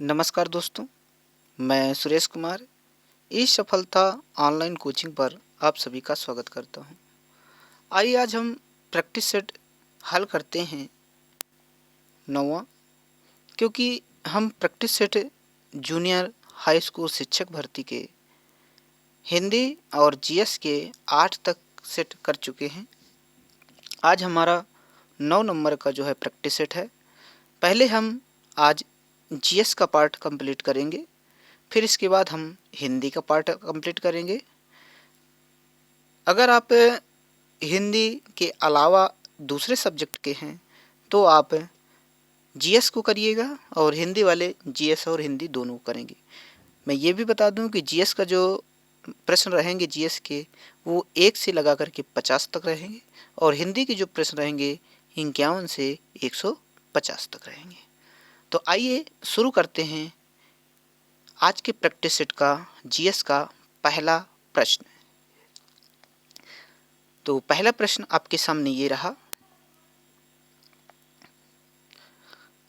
नमस्कार दोस्तों, मैं सुरेश कुमार ई सफलता ऑनलाइन कोचिंग पर आप सभी का स्वागत करता हूं। आइए आज हम प्रैक्टिस सेट हल करते हैं 9वां, क्योंकि हम practice set junior high school शिक्षक भर्ती के हिंदी और जीएस के 8 तक सेट कर चुके हैं। आज हमारा 9 नंबर का जो है प्रैक्टिस सेट है। पहले हम आज जीएस का पार्ट कंप्लीट करेंगे, फिर इसके बाद हम हिंदी का पार्ट कंप्लीट करेंगे। अगर आप हिंदी के अलावा दूसरे सब्जेक्ट के हैं तो आप जीएस को करिएगा और हिंदी वाले जीएस और हिंदी दोनों करेंगे। मैं ये भी बता दूं कि जीएस का जो प्रश्न रहेंगे जीएस के वो 1 से लगा करके 50 तक रहेंगे और हिंदी के जो प्रश्न रहेंगे 51 से 150 तक रहेंगे। तो आइए शुरू करते हैं आज के प्रैक्टिस सेट का जीएस का पहला प्रश्न। तो पहला प्रश्न आपके सामने ये रहा।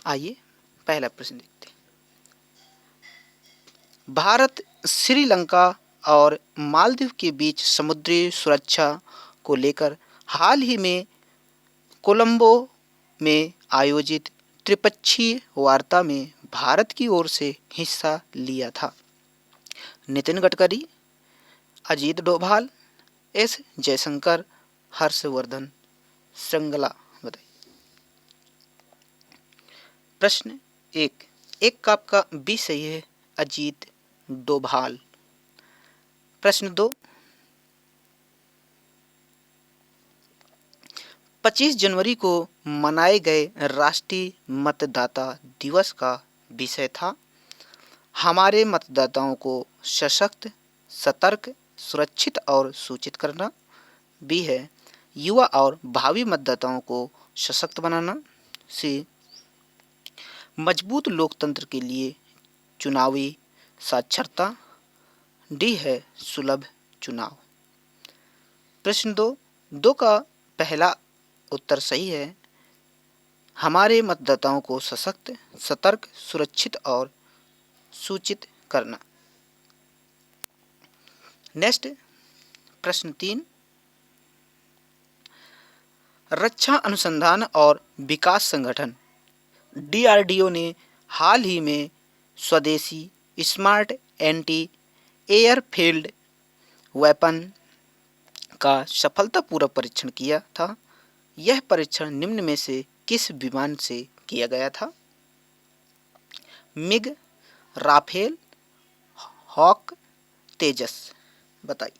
आइए पहला प्रश्न देखते हैं। भारत श्रीलंका और मालदीव के बीच समुद्री सुरक्षा को लेकर हाल ही में कोलंबो में आयोजित त्रिपक्षीय वार्ता में भारत की ओर से हिस्सा लिया था। नितिन गडकरी, अजीत डोभाल, एस जयशंकर, हर्षवर्धन श्रृंगला। बताइए। प्रश्न एक का आपका बी सही है, अजीत डोभाल। प्रश्न 2, 25 जनवरी को मनाए गए राष्ट्रीय मतदाता दिवस का विषय था हमारे मतदाताओं को सशक्त, सतर्क, सुरक्षित और सूचित करना। बी है युवा और भावी मतदाताओं को सशक्त बनाना। सी मजबूत लोकतंत्र के लिए चुनावी साक्षरता। डी है सुलभ चुनाव। प्रश्न 2 का पहला उत्तर सही है, हमारे मतदाताओं को सशक्त, सतर्क, सुरक्षित और सूचित करना। नेक्स्ट प्रश्न 3, रक्षा अनुसंधान और विकास संगठन डीआरडीओ ने हाल ही में स्वदेशी स्मार्ट एंटी एयरफील्ड वेपन का सफलतापूर्वक परीक्षण किया था। यह परीक्षण निम्न में से किस विमान से किया गया था? मिग, राफेल, हॉक, तेजस। बताइए।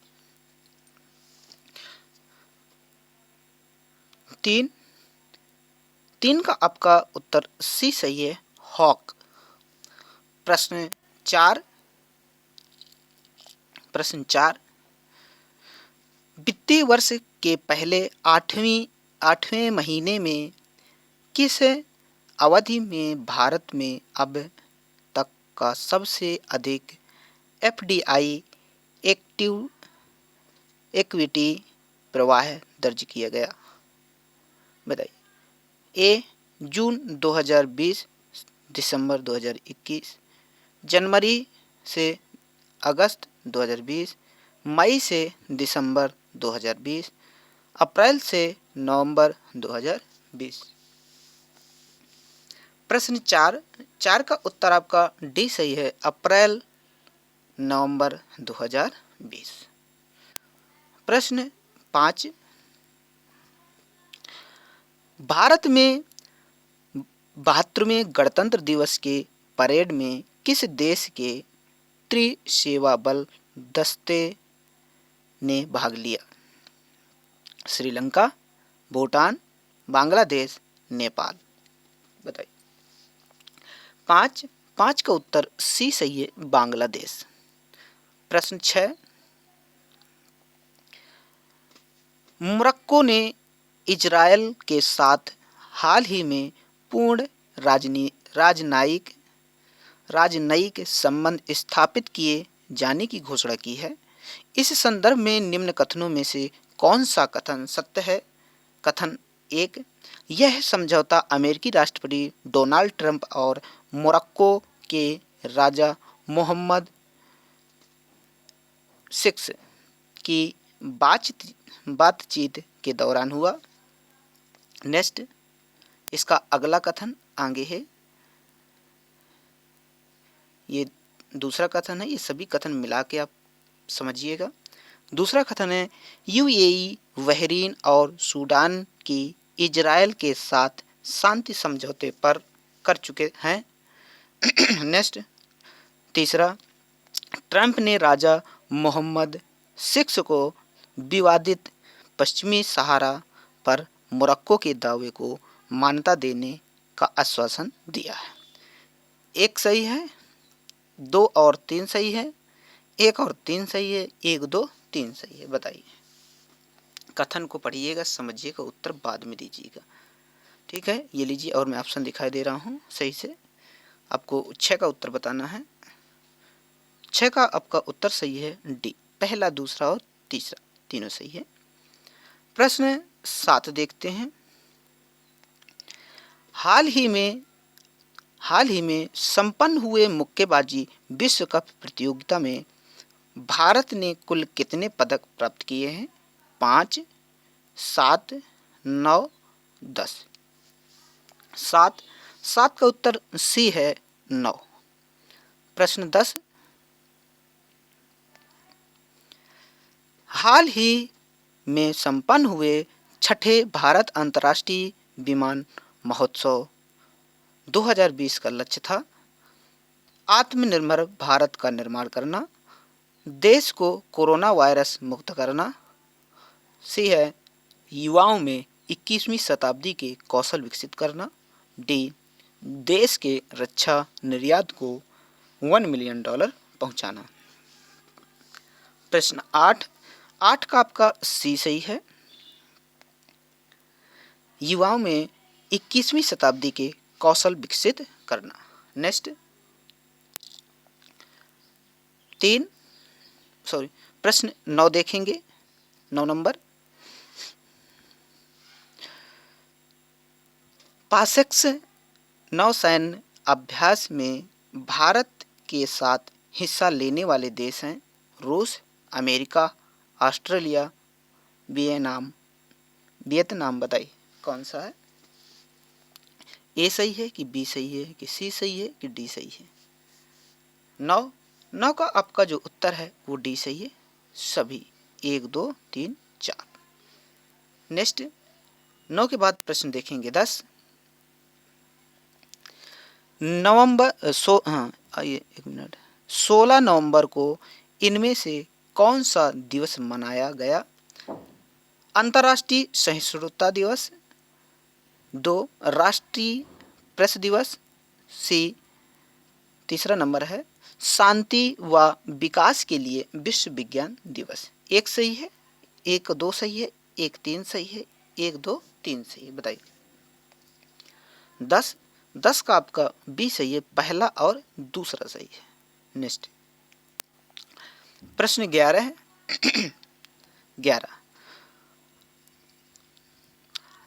3 का आपका उत्तर सी सही है, हॉक। प्रश्न 4, वित्तीय वर्ष के पहले 8वें महीने में किस अवधि में भारत में अब तक का सबसे अधिक एफडीआई एक्टिव इक्विटी प्रवाह दर्ज किया गया? बताइए। ए जून 2020, दिसंबर 2021, जनवरी से अगस्त 2020, मई से दिसंबर 2020, अप्रैल से नवंबर 2020। प्रश्न 4 का उत्तर आपका डी सही है, अप्रैल नवंबर 2020। प्रश्न 5, भारत में 72वें गणतंत्र दिवस के परेड में किस देश के त्रिसेवा बल दस्ते ने भाग लिया? श्रीलंका, भूटान, बांग्लादेश, नेपाल। बताइए। 5 का उत्तर सी सही है, बांग्लादेश। प्रश्न 6, मोरक्को ने इजरायल के साथ हाल ही में पूर्ण राजनयिक संबंध स्थापित किए जाने की घोषणा की है। इस संदर्भ में निम्न कथनों में से कौन सा कथन सत्य है? कथन 1, यह समझौता अमेरिकी राष्ट्रपति डोनाल्ड ट्रंप और मोरक्को के राजा मोहम्मद सिक्स की बातचीत के दौरान हुआ। नेक्स्ट, इसका अगला कथन आगे है। ये दूसरा कथन है, ये सभी कथन मिला के आप समझिएगा। दूसरा कथन है, यूएई, बहरीन और सूडान की इजराइल के साथ शांति समझौते पर कर चुके हैं। नेक्स्ट, तीसरा, ट्रंप ने राजा मोहम्मद सिक्स को विवादित पश्चिमी सहारा पर मोरक्को के दावे को मान्यता देने का आश्वासन दिया है। एक सही है, दो और तीन सही है, एक और तीन सही है, एक दो तीन सही है। बताइए, कथन को पढ़िएगा, समझिएगा, उत्तर बाद में दीजिएगा। ठीक है, ये लीजिए, और मैं ऑप्शन दिखाई दे रहा हूँ सही से। आपको 6 का उत्तर बताना है। 6 का आपका उत्तर सही है डी, पहला, दूसरा और तीसरा तीनों सही है। प्रश्न 7 देखते हैं। हाल ही में संपन्न हुए मुक्केबाजी विश्व कप प्रतियोगिता में भारत ने कुल कितने पदक प्राप्त किए हैं? 5, 7, 9, 10। 7 का उत्तर सी है 9। प्रश्न 10, हाल ही में संपन्न हुए छठे भारत अंतर्राष्ट्रीय विमान महोत्सव 2020 का लक्ष्य था आत्मनिर्भर भारत का निर्माण करना, देश को कोरोना वायरस मुक्त करना, सी है युवाओं में 21वीं शताब्दी के कौशल विकसित करना, डी देश के रक्षा निर्यात को $1 मिलियन पहुंचाना। प्रश्न 8 का आपका सी सही है, युवाओं में 21वीं शताब्दी के कौशल विकसित करना। नेक्स्ट, प्रश्न 9 देखेंगे। 9 नंबर, पासेक्स नौसैन्य अभ्यास में भारत के साथ हिस्सा लेने वाले देश हैं रूस, अमेरिका, ऑस्ट्रेलिया, वियतनाम। बताइए कौन सा है? ए सही है कि बी सही है कि सी सही है कि डी सही है? 9 का आपका जो उत्तर है वो डी सही है, सभी 1, 2, 3, 4। नेक्स्ट, 9 के बाद प्रश्न देखेंगे 10। आइए एक मिनट। 16 नवंबर को इनमें से कौन सा दिवस मनाया गया? अंतर्राष्ट्रीय सहिष्णुता दिवस, 2 राष्ट्रीय प्रेस दिवस, सी तीसरा नंबर है शांति व विकास के लिए विश्व विज्ञान दिवस। एक सही है, एक 2 सही है, एक 3 सही है, एक 2 3 सही है। बताइए, 10 का आपका बी सही है, पहला और दूसरा सही है। नेक्स्ट, प्रश्न 11 है। 11,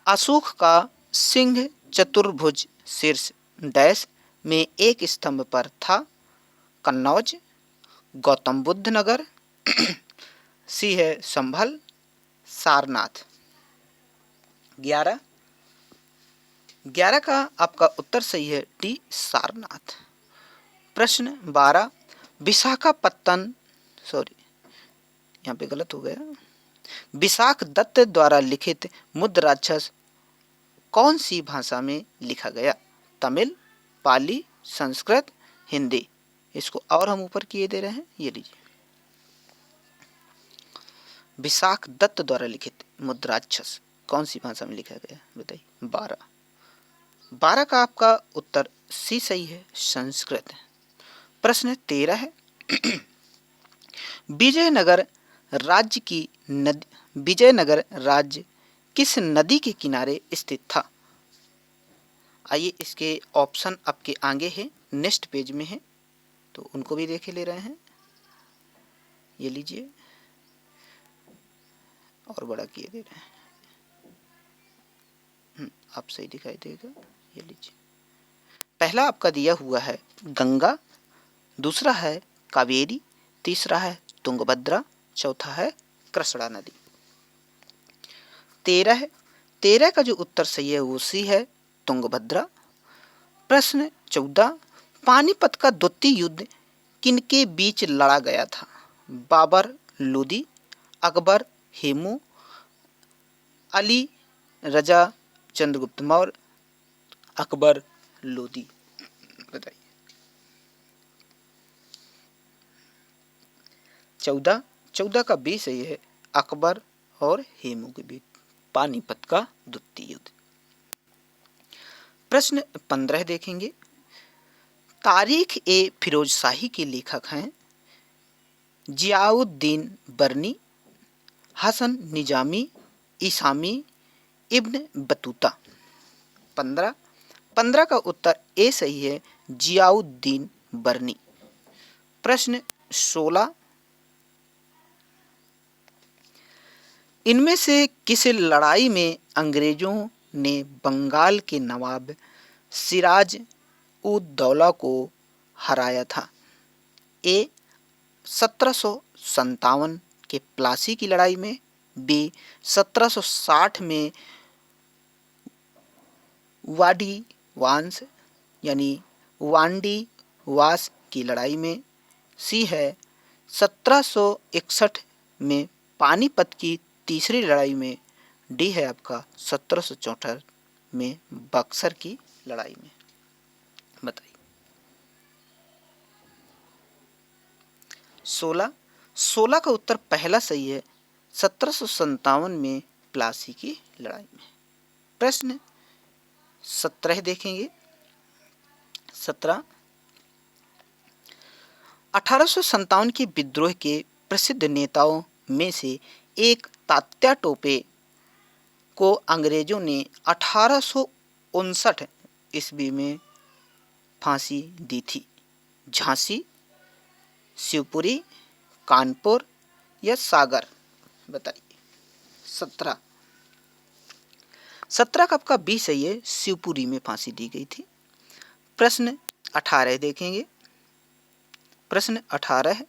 अशोक का सिंह चतुर्भुज शीर्ष डैश में एक स्तंभ पर था? कन्नौज, गौतम बुद्ध नगर, सी है संभल, सारनाथ। 11 का आपका उत्तर सही है डी, सारनाथ। प्रश्न 12, विशाखापत्तनम, यहाँ पे गलत हो गया, विशाख दत्त द्वारा लिखित मुद्राक्षर कौन सी भाषा में लिखा गया? तमिल, पाली, संस्कृत, हिंदी। इसको और हम ऊपर किए दे रहे हैं, ये लीजिए। विशाख दत्त द्वारा लिखित मुद्राक्षर कौन सी भाषा में लिखा गया? बताइए। 12 का आपका उत्तर सी सही है, संस्कृत। प्रश्न 13 है। विजयनगर राज्य किस नदी के किनारे स्थित था? आइए, इसके ऑप्शन आपके आगे हैं, नेक्स्ट पेज में है, तो उनको भी देखे ले रहे हैं। ये लीजिए, और बड़ा किए दे रहे हैं, आप सही दिखाई देगा। ये लीजिए, पहला आपका दिया हुआ है गंगा, दूसरा है कावेरी, तीसरा है तुंगभद्रा, चौथा है कृष्णा नदी। 13 का जो उत्तर सही है वो सी है तुंगभद्रा। प्रश्न 14, पानीपत का द्वितीय युद्ध किनके बीच लड़ा गया था? बाबर लोदी, अकबर हेमू, अली रजा चंद्रगुप्त मौर्य, अकबर लोदी। बताइए। 14 का बी सही है, अकबर और हेमू के बीच पानीपत का द्वितीय युद्ध। प्रश्न 15 देखेंगे। तारीख ए फिरोज शाही के लेखक हैं जियाउद्दीन बरनी, हसन निजामी, इसामी, इब्न बतूता। 15 का उत्तर ए सही है, जियाउद्दीन बरनी। प्रश्न 16, इनमें से किस लड़ाई में अंग्रेजों ने बंगाल के नवाब सिराज उद दौला को हराया था? ए 1757 के प्लासी की लड़ाई में, बी 1760 में वाडी वांस यानी वांडी वास की लड़ाई में, सी है 1761 में पानीपत की तीसरी लड़ाई में, डी है आपका 1774 में बक्सर की लड़ाई में। बताइए। 16 का उत्तर पहला सही है, 1757 में प्लासी की लड़ाई में। प्रश्न 17 देखेंगे। 17, 1857 के विद्रोह के प्रसिद्ध नेताओं में से एक तात्या टोपे को अंग्रेजों ने 1859 ईस्वी में फांसी दी थी। झांसी, शिवपुरी, कानपुर या सागर? बताइए। 17 का आपका बी सही है, शिवपुरी में फांसी दी गई थी। प्रश्न 18 देखेंगे। प्रश्न 18 है,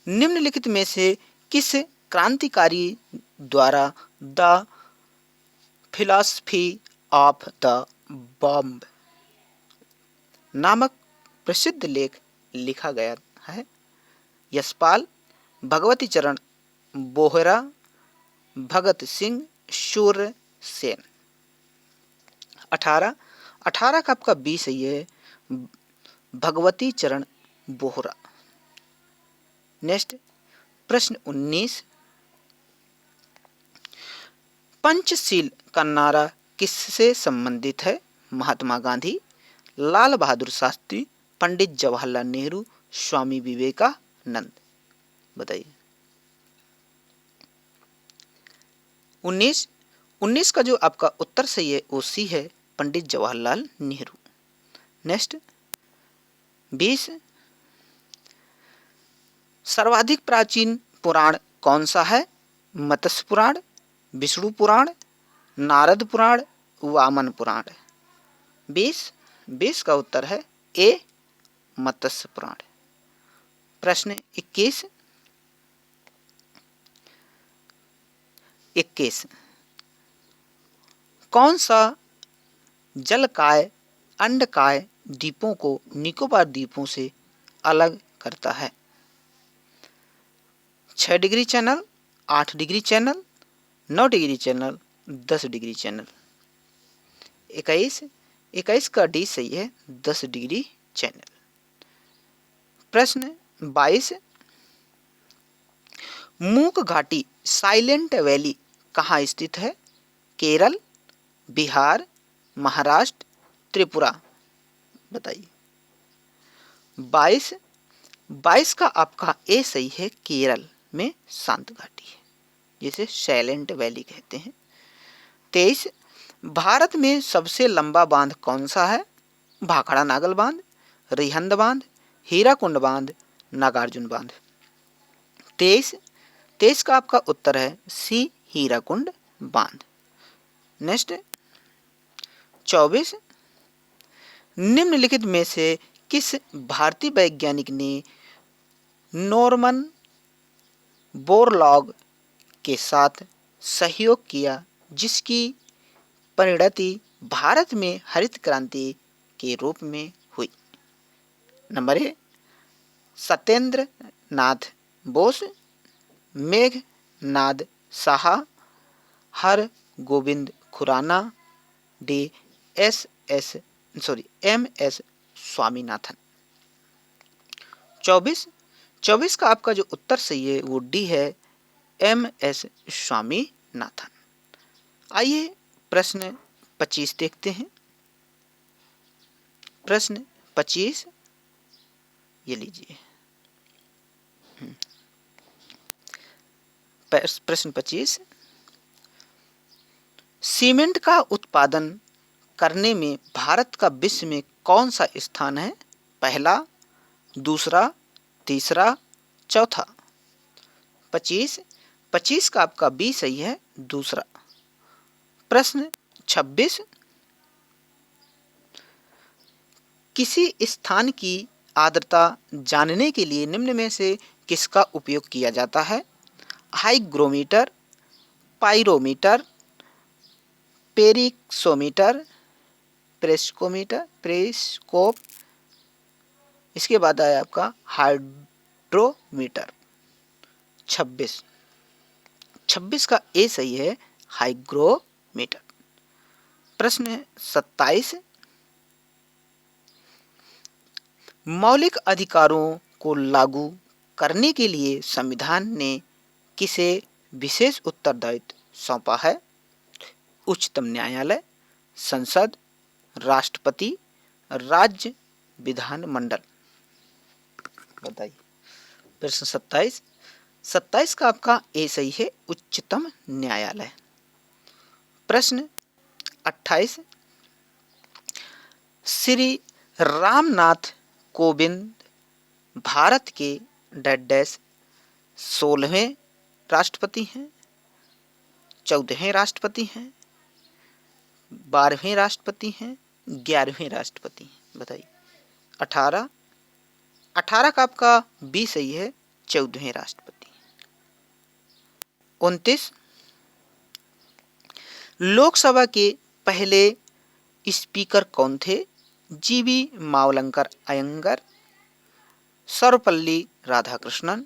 निम्नलिखित में से किस क्रांतिकारी द्वारा the philosophy of the bomb नामक प्रसिद्ध लेख लिखा गया है? यशपाल, भगवती चरण बोहरा, भगत सिंह, सूर्य सेन। 18 का आपका बी सही है, भगवती चरण बोहरा। नेक्स्ट प्रश्न 19, पंचशील का नारा किससे संबंधित है? महात्मा गांधी, लाल बहादुर शास्त्री, पंडित जवाहरलाल नेहरू, स्वामी विवेकानंद। बताइए। 19 का जो आपका उत्तर सही है वो सी है, पंडित जवाहरलाल नेहरू। नेक्स्ट 20, सर्वाधिक प्राचीन पुराण कौन सा है? मत्स्य पुराण, विष्णु पुराण, नारद पुराण, वामन पुराण। 20 का उत्तर है ए मत्स्य पुराण। प्रश्न 21, कौन सा जलकाय अंडकाय द्वीपों को निकोबार द्वीपों से अलग करता है? 6 degree channel, 8 degree channel, 9 degree channel, 10 degree channel. 21 का डी सही है, 10 डिग्री चैनल। प्रश्न 22, मूक घाटी साइलेंट वैली कहाँ स्थित है? केरल, बिहार, महाराष्ट्र, त्रिपुरा। बताइए। 22 का आपका ए सही है, केरल में शांत घाटी है जिसे साइलेंट वैली कहते हैं। 23, भारत में सबसे लंबा बांध कौन सा है? भाखड़ा नागल बांध, रिहंद बांध, हीराकुंड बांध, नागार्जुन बांध। 23 का आपका उत्तर है सी, हीराकुंड बांध। नेक्स्ट 24, निम्नलिखित में से किस भारतीय वैज्ञानिक ने नॉर्मन बोरलॉग के साथ सहयोग किया जिसकी परिणति भारत में हरित क्रांति के रूप में हुई? Number A Satyendra Nath Bose, Meghnad Saha, Har Gobind Khorana, D M S Swaminathan. 24 का आपका जो उत्तर सही है वो डी है, एम एस स्वामीनाथन। आइए प्रश्न 25 देखते हैं। प्रश्न 25 ये लीजिए। प्रश्न 25, सीमेंट का उत्पादन करने में भारत का विश्व में कौन सा स्थान है? पहला, दूसरा, तीसरा, चौथा? 25 का आपका बी सही है, दूसरा। प्रश्न 26, किसी स्थान की आर्द्रता जानने के लिए निम्न में से किसका उपयोग किया जाता है? हाइग्रोमीटर, पाइरोमीटर, पेरिक्सोमीटर, प्रेस्कोप, इसके बाद आया आपका हाइड्रोमीटर। 26 का ए सही है, हाइग्रोमीटर। प्रश्न 27, मौलिक अधिकारों को लागू करने के लिए संविधान ने किसे विशेष उत्तरदायित्व सौंपा है? उच्चतम न्यायालय, संसद, राष्ट्रपति, राज्य विधानमंडल? बताइए। प्रश्न 27 का आपका ए सही है, उच्चतम न्यायालय। प्रश्न 28, श्री रामनाथ कोविंद भारत के डैश 16वें राष्ट्रपति हैं, 14वें राष्ट्रपति हैं, 12वें राष्ट्रपति हैं, 11वें राष्ट्रपति हैं? बताइए। 18 का आपका बी सही है, 14वें राष्ट्रपति। 29, लोकसभा के पहले स्पीकर कौन थे? जीवी मावलंकर अयंगर, सर्वपल्ली राधाकृष्णन,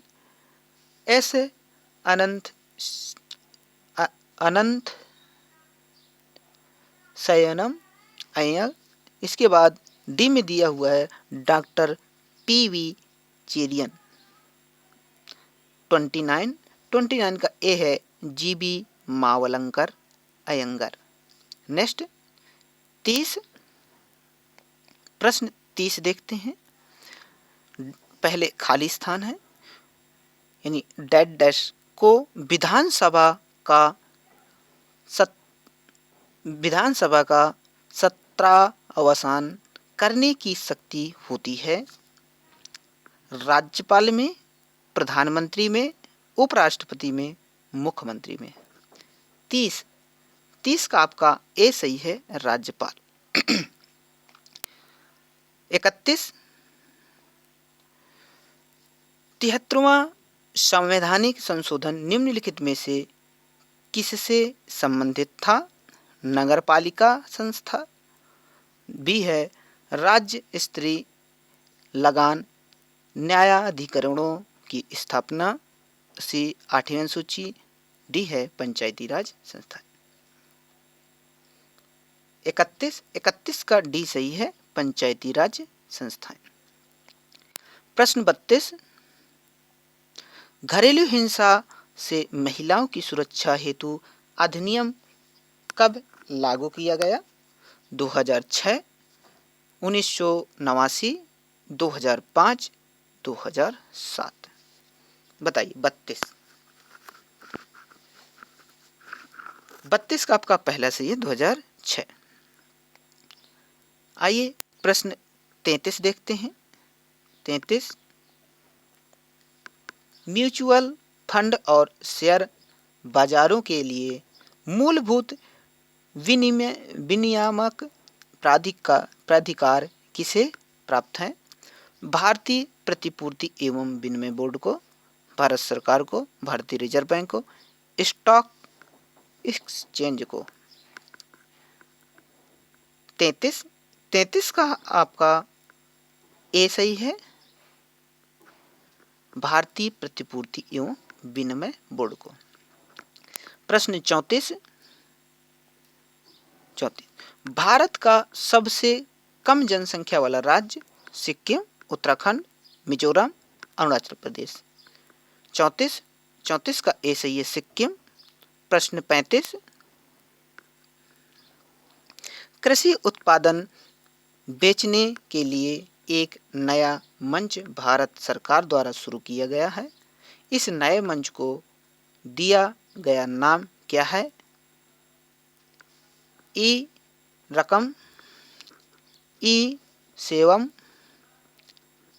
एस अनंत शयनम अय्यर, इसके बाद डी में दिया हुआ है डॉक्टर पीवी चेरियन। 29 का ए है, जीबी मावलंकर अयंगर। नेक्स्ट 30, प्रश्न 30 देखते हैं। पहले खाली स्थान है यानी डेड डैश को विधानसभा का सत्रावसान करने की शक्ति होती है राज्यपाल में, प्रधानमंत्री में, उपराष्ट्रपति में, मुख्यमंत्री में? 30 का आपका ए सही है, राज्यपाल। 31, 73वां संवैधानिक संशोधन निम्नलिखित में से किससे संबंधित था? नगरपालिका संस्था, बी है राज्य स्तरीय लगान न्यायाधिकरणों की स्थापना, सी 8वीं सूची, डी है पंचायती राज संस्था। 31 का डी सही है, पंचायती राज संस्थाएं। प्रश्न 32, घरेलू हिंसा से महिलाओं की सुरक्षा हेतु अधिनियम कब लागू किया गया? 2006, 1989, 2005, 2007? बताइए। 32 का आपका पहला सही है, 2006। आइए प्रश्न 33 देखते हैं। 33, म्यूचुअल फंड और शेयर बाजारों के लिए मूलभूत विनियामक प्राधिकार किसे प्राप्त हैं? भारतीय प्रतिपूर्ति एवं विनिमय बोर्ड को, भारत सरकार को, भारतीय रिजर्व बैंक को, स्टॉक एक्सचेंज को। 33 का आपका ए सही है, भारतीय प्रतिपूर्ति एवं विनिमय बोर्ड को। प्रश्न 34, भारत का सबसे कम जनसंख्या वाला राज्य? सिक्किम, उत्तराखंड, मिजोरम, अरुणाचल प्रदेश। 34 का ए सही है, सिक्किम। प्रश्न 35, कृषि उत्पादन बेचने के लिए एक नया मंच भारत सरकार द्वारा शुरू किया गया है। इस नए मंच को दिया गया नाम क्या है? ई रकम, ई सेवम,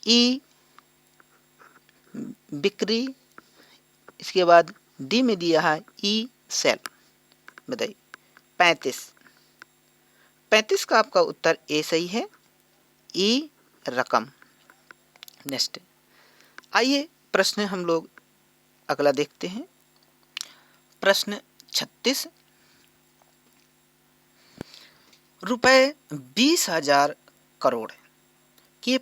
ई बिक्री, इसके बाद डी में दिया है ई सेल। बताइए। 35 का आपका उत्तर ए सही है, ई रकम। नेक्स्ट आइए प्रश्न हम लोग अगला देखते हैं। प्रश्न 36, रुपए 20,000 करोड़ के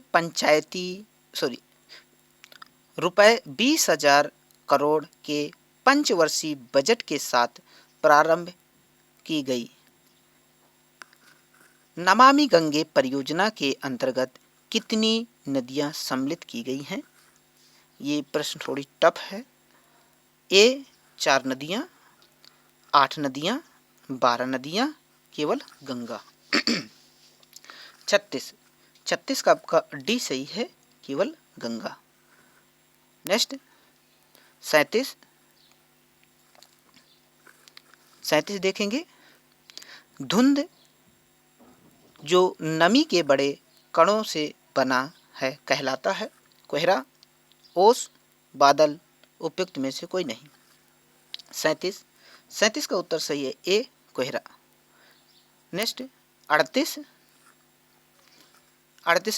रुपए 20,000 करोड़ के पंचवर्षीय बजट के साथ प्रारंभ की गई नमामि गंगे परियोजना के अंतर्गत कितनी नदियां सम्मिलित की गई हैं? ये प्रश्न थोड़ी टफ है। ए 4 नदियां, 8 नदियां, 12 नदियां, केवल गंगा। 36 का आपका डी सही है, केवल गंगा। नेक्स्ट 37 देखेंगे। धुंध जो नमी के बड़े कणों से बना है कहलाता है? कोहरा, ओस, बादल, उपयुक्त में से कोई नहीं। 37 का उत्तर सही है, ए कोहरा। नेक्स्ट 38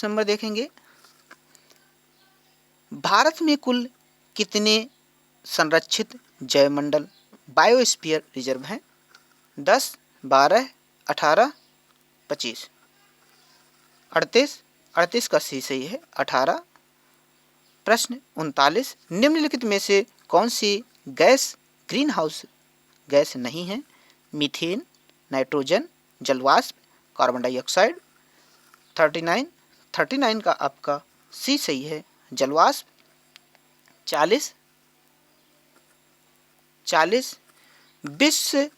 नंबर देखेंगे। भारत में कुल कितने संरक्षित जैवमंडल बायोस्फीयर रिजर्व हैं? 10, 12, 18, 25। 38 का सही है, 18। प्रश्न 39, निम्नलिखित में से कौन सी गैस ग्रीन हाउस गैस नहीं है? मीथेन, नाइट्रोजन, जलवाष्प, कार्बन डाइऑक्साइड। 39 का आपका सी सही है, जलवाष्प। 40 विश्व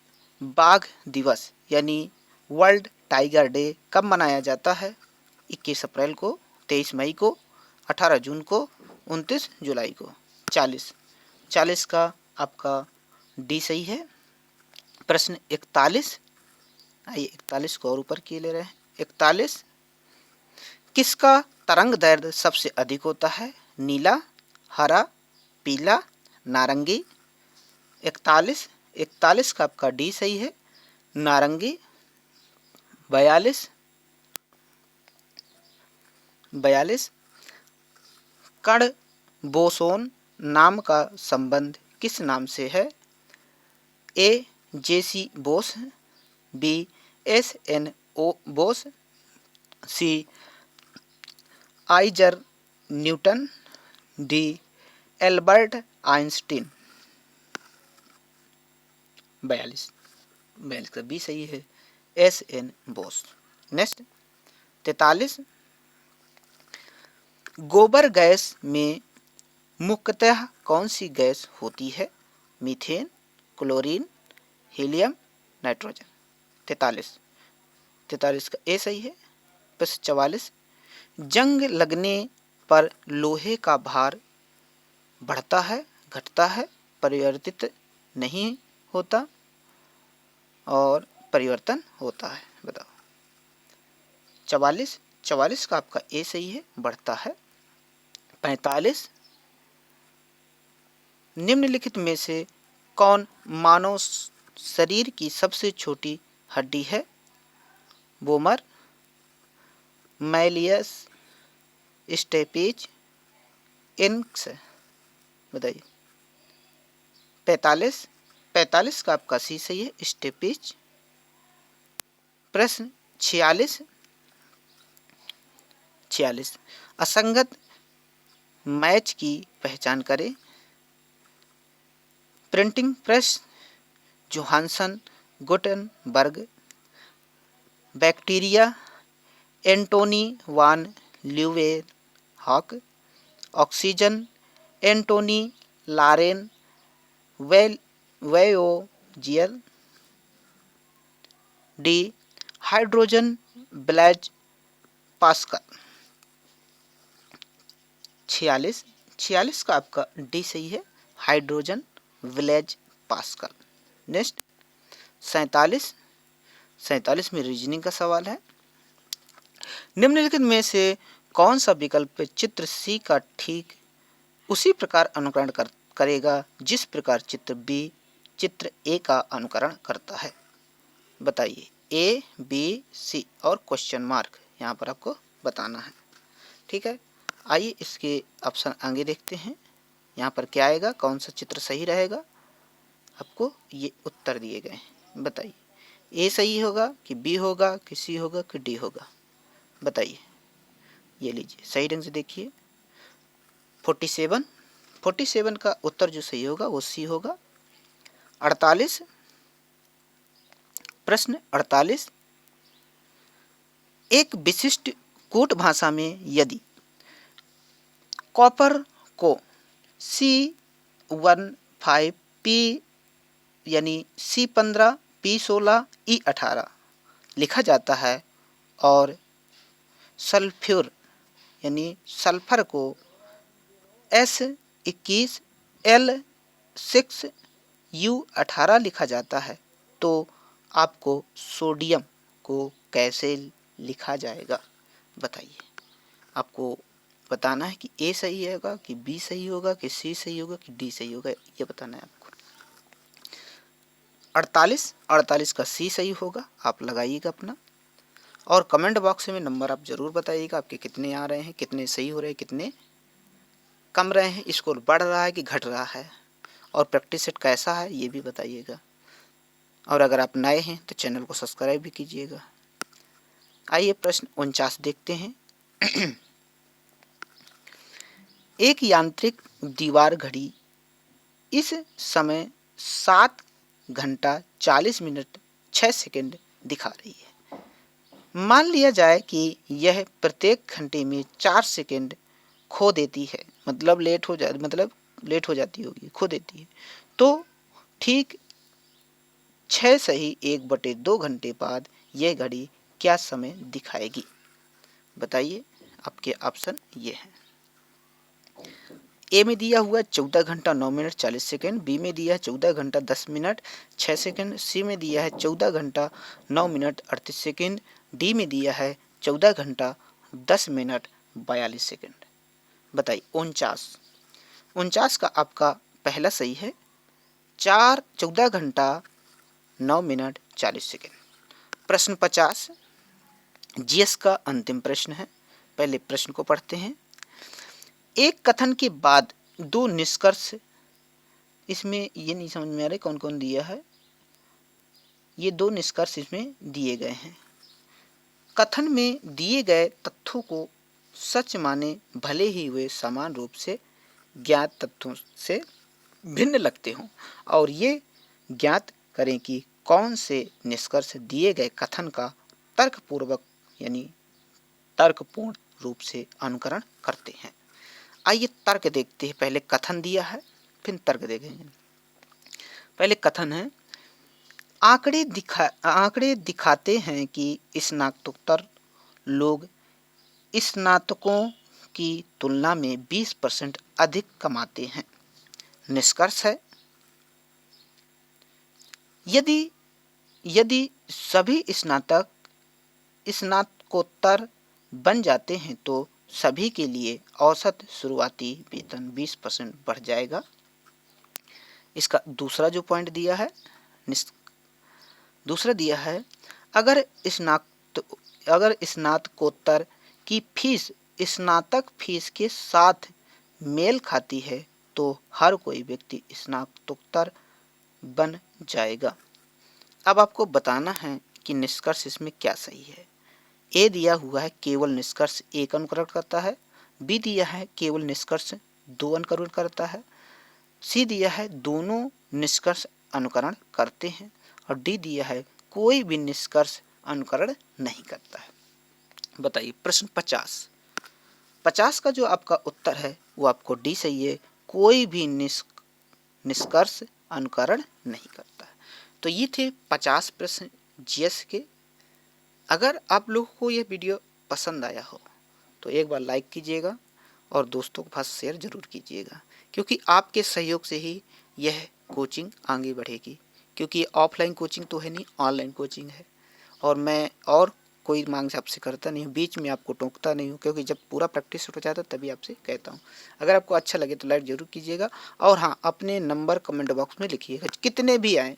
बाघ दिवस यानी वर्ल्ड टाइगर डे कब मनाया जाता है? 21 अप्रैल को, 23 मई को, 18 जून को, 29 जुलाई को। 40 का आपका डी सही है। प्रश्न 41, आइए 41 को और ऊपर किए ले रहे हैं। 41, किसका तरंग दैर्ध्य सबसे अधिक होता है? नीला, हरा, पीला, नारंगी। 41 का आपका डी सही है, नारंगी। 42 कण बोसोन नाम का संबंध किस नाम से है? A J C Bose, B SN Bose, C Isaac Newton, D Albert Einstein. 42 का बी सही है, SN बोस। नेक्स्ट 43, गोबर गैस में मुख्यतः कौन सी गैस होती है? Methane, chlorine, helium, nitrogen. 43 का ए सही है। बस 44, जंग लगने पर लोहे का भार बढ़ता है, घटता है, परिवर्तित नहीं होता और परिवर्तन होता है? बताओ। 44 का आपका ए सही है, बढ़ता है। 45, निम्नलिखित में से कौन मानव शरीर की सबसे छोटी हड्डी है? Vomer, malleus stapes incus. बताइए 45, 45 का आपका सी सही है, स्टेपिज। प्रश्न 46, 46 असंगत मैच की पहचान करें। Printing press, Johansson, Gutenberg. Bacteria, Antoine van Leeuwenhoek. Oxygen, Antoine Laurent Lavoisier. D hydrogen, Blaise Pascal. 46, 46 का आपका डी सही है, हाइड्रोजन ब्लैज पास्कल। नेक्स्ट 47, 47 में रीजनिंग का सवाल है। निम्नलिखित में से कौन सा विकल्प चित्र सी का ठीक उसी प्रकार अनुकरण करेगा जिस प्रकार चित्र बी चित्र ए का अनुकरण करता है। बताइए ए, बी, सी और क्वेश्चन मार्क यहाँ पर आपको बताना है। ठीक है, आइए इसके ऑप्शन आगे देखते हैं। यहाँ पर क्या आएगा, कौन सा चित्र सही रहेगा। आपको ये उत्तर दिए गए हैं। बताइए ए सही होगा कि बी होगा कि सी होगा कि डी होगा। बताइए, ये लीजिए सही ढंग से देखिए। 47, 47 का उत्तर जो सही होगा वो सी होगा। 48, प्रश्न 48 एक विशिष्ट कूट भाषा में यदि कॉपर को C15P यानी C15, P16, E18 लिखा जाता है और सल्फ्यूर यानी सल्फर को S21, L6, U18 लिखा जाता है, तो आपको सोडियम को कैसे लिखा जाएगा। बताइए, आपको बताना है कि ए सही होगा कि बी सही होगा कि सी सही होगा कि डी सही होगा, ये बताना है आपको। 48, 48 का सी सही होगा, आप लगाइएगा अपना। और कमेंट बॉक्स में नंबर आप ज़रूर बताइएगा आपके कितने आ रहे हैं, कितने सही हो रहे हैं, कितने कम रहे हैं, स्कोर बढ़ रहा है कि घट रहा है, और प्रैक्टिस सेट कैसा है ये भी बताइएगा। और अगर आप नए हैं तो चैनल को सब्सक्राइब भी कीजिएगा। आइए प्रश्न 49 देखते हैं। एक यांत्रिक दीवार घड़ी इस समय 7 घंटा 40 मिनट 6 सेकंड दिखा रही है। मान लिया जाए कि यह प्रत्येक घंटे में 4 सेकंड खो देती है, मतलब लेट हो जाती होगी, खो देती है। तो ठीक 6 सही 1/2 घंटे बाद यह घड़ी क्या समय दिखाएगी। बताइए, आपके ऑप्शन ये हैं। ए में दिया हुआ 14 घंटा 9 मिनट 40 सेकंड, बी में दिया है 14 घंटा 10 मिनट 6 सेकंड, सी में दिया है 14 घंटा 9 मिनट 38 सेकंड, डी में दिया है 14 घंटा 10 मिनट 42 सेकंड। बताइए 49 का आपका पहला सही है, 14 घंटा 9 मिनट 40 सेकंड। प्रश्न 50 जीएस का अंतिम प्रश्न है। पहले प्रश्न को पढ़ते हैं। एक कथन के बाद 2 निष्कर्ष, इसमें ये नहीं समझ में आ रहा कौन कौन दिया है। ये 2 निष्कर्ष इसमें दिए गए हैं। कथन में दिए गए तथ्यों को सच माने भले ही वे समान रूप से ज्ञात तथ्यों से भिन्न लगते हों, और ये ज्ञात करें कि कौन से निष्कर्ष दिए गए कथन का तर्कपूर्वक यानी तर्कपूर्ण रूप से अनुकरण करते हैं। आइए तर्क देखते हैं। पहले कथन दिया है फिर तर्क देखेंगे। पहले कथन है, आंकड़े दिखाते हैं कि स्नातकोत्तर लोग स्नातकों की तुलना में 20% अधिक कमाते हैं। निष्कर्ष है, यदि सभी स्नातकोत्तर बन जाते हैं तो सभी के लिए औसत शुरुआती वेतन 20% बढ़ जाएगा। इसका दूसरा जो पॉइंट दिया है, दूसरा दिया है, अगर स्नातकोत्तर की फीस स्नातक फीस के साथ मेल खाती है तो हर कोई व्यक्ति स्नातकोत्तर बन जाएगा। अब आपको बताना है कि निष्कर्ष इसमें क्या सही है। ए दिया हुआ है केवल निष्कर्ष एक अनुकरण करता है, बी दिया है केवल निष्कर्ष दो अनुकरण करता है, सी दिया है दोनों निष्कर्ष अनुकरण करते हैं और डी दिया है कोई भी निष्कर्ष अनुकरण नहीं करता है। बताइए प्रश्न 50 का जो आपका उत्तर है वो आपको डी सही है, कोई भी निष्कर्ष अनुकरण नहीं करता है। तो ये थे 50 प्रश्न जीएस के। अगर आप लोगों को ये वीडियो पसंद आया हो तो एक बार लाइक कीजिएगा और दोस्तों के पास शेयर जरूर कीजिएगा, क्योंकि आपके सहयोग से ही यह कोचिंग आगे बढ़ेगी। क्योंकि ये ऑफलाइन कोचिंग तो है नहीं, ऑनलाइन कोचिंग है और मैं और कोई मांग से आपसे करता नहीं हूँ, बीच में आपको टोकता नहीं हूँ, क्योंकि जब पूरा प्रैक्टिस हो जाता है तभी आपसे कहता हूँ। अगर आपको अच्छा लगे तो लाइक जरूर कीजिएगा और हाँ, अपने नंबर कमेंट बॉक्स में लिखिएगा, कितने भी आए,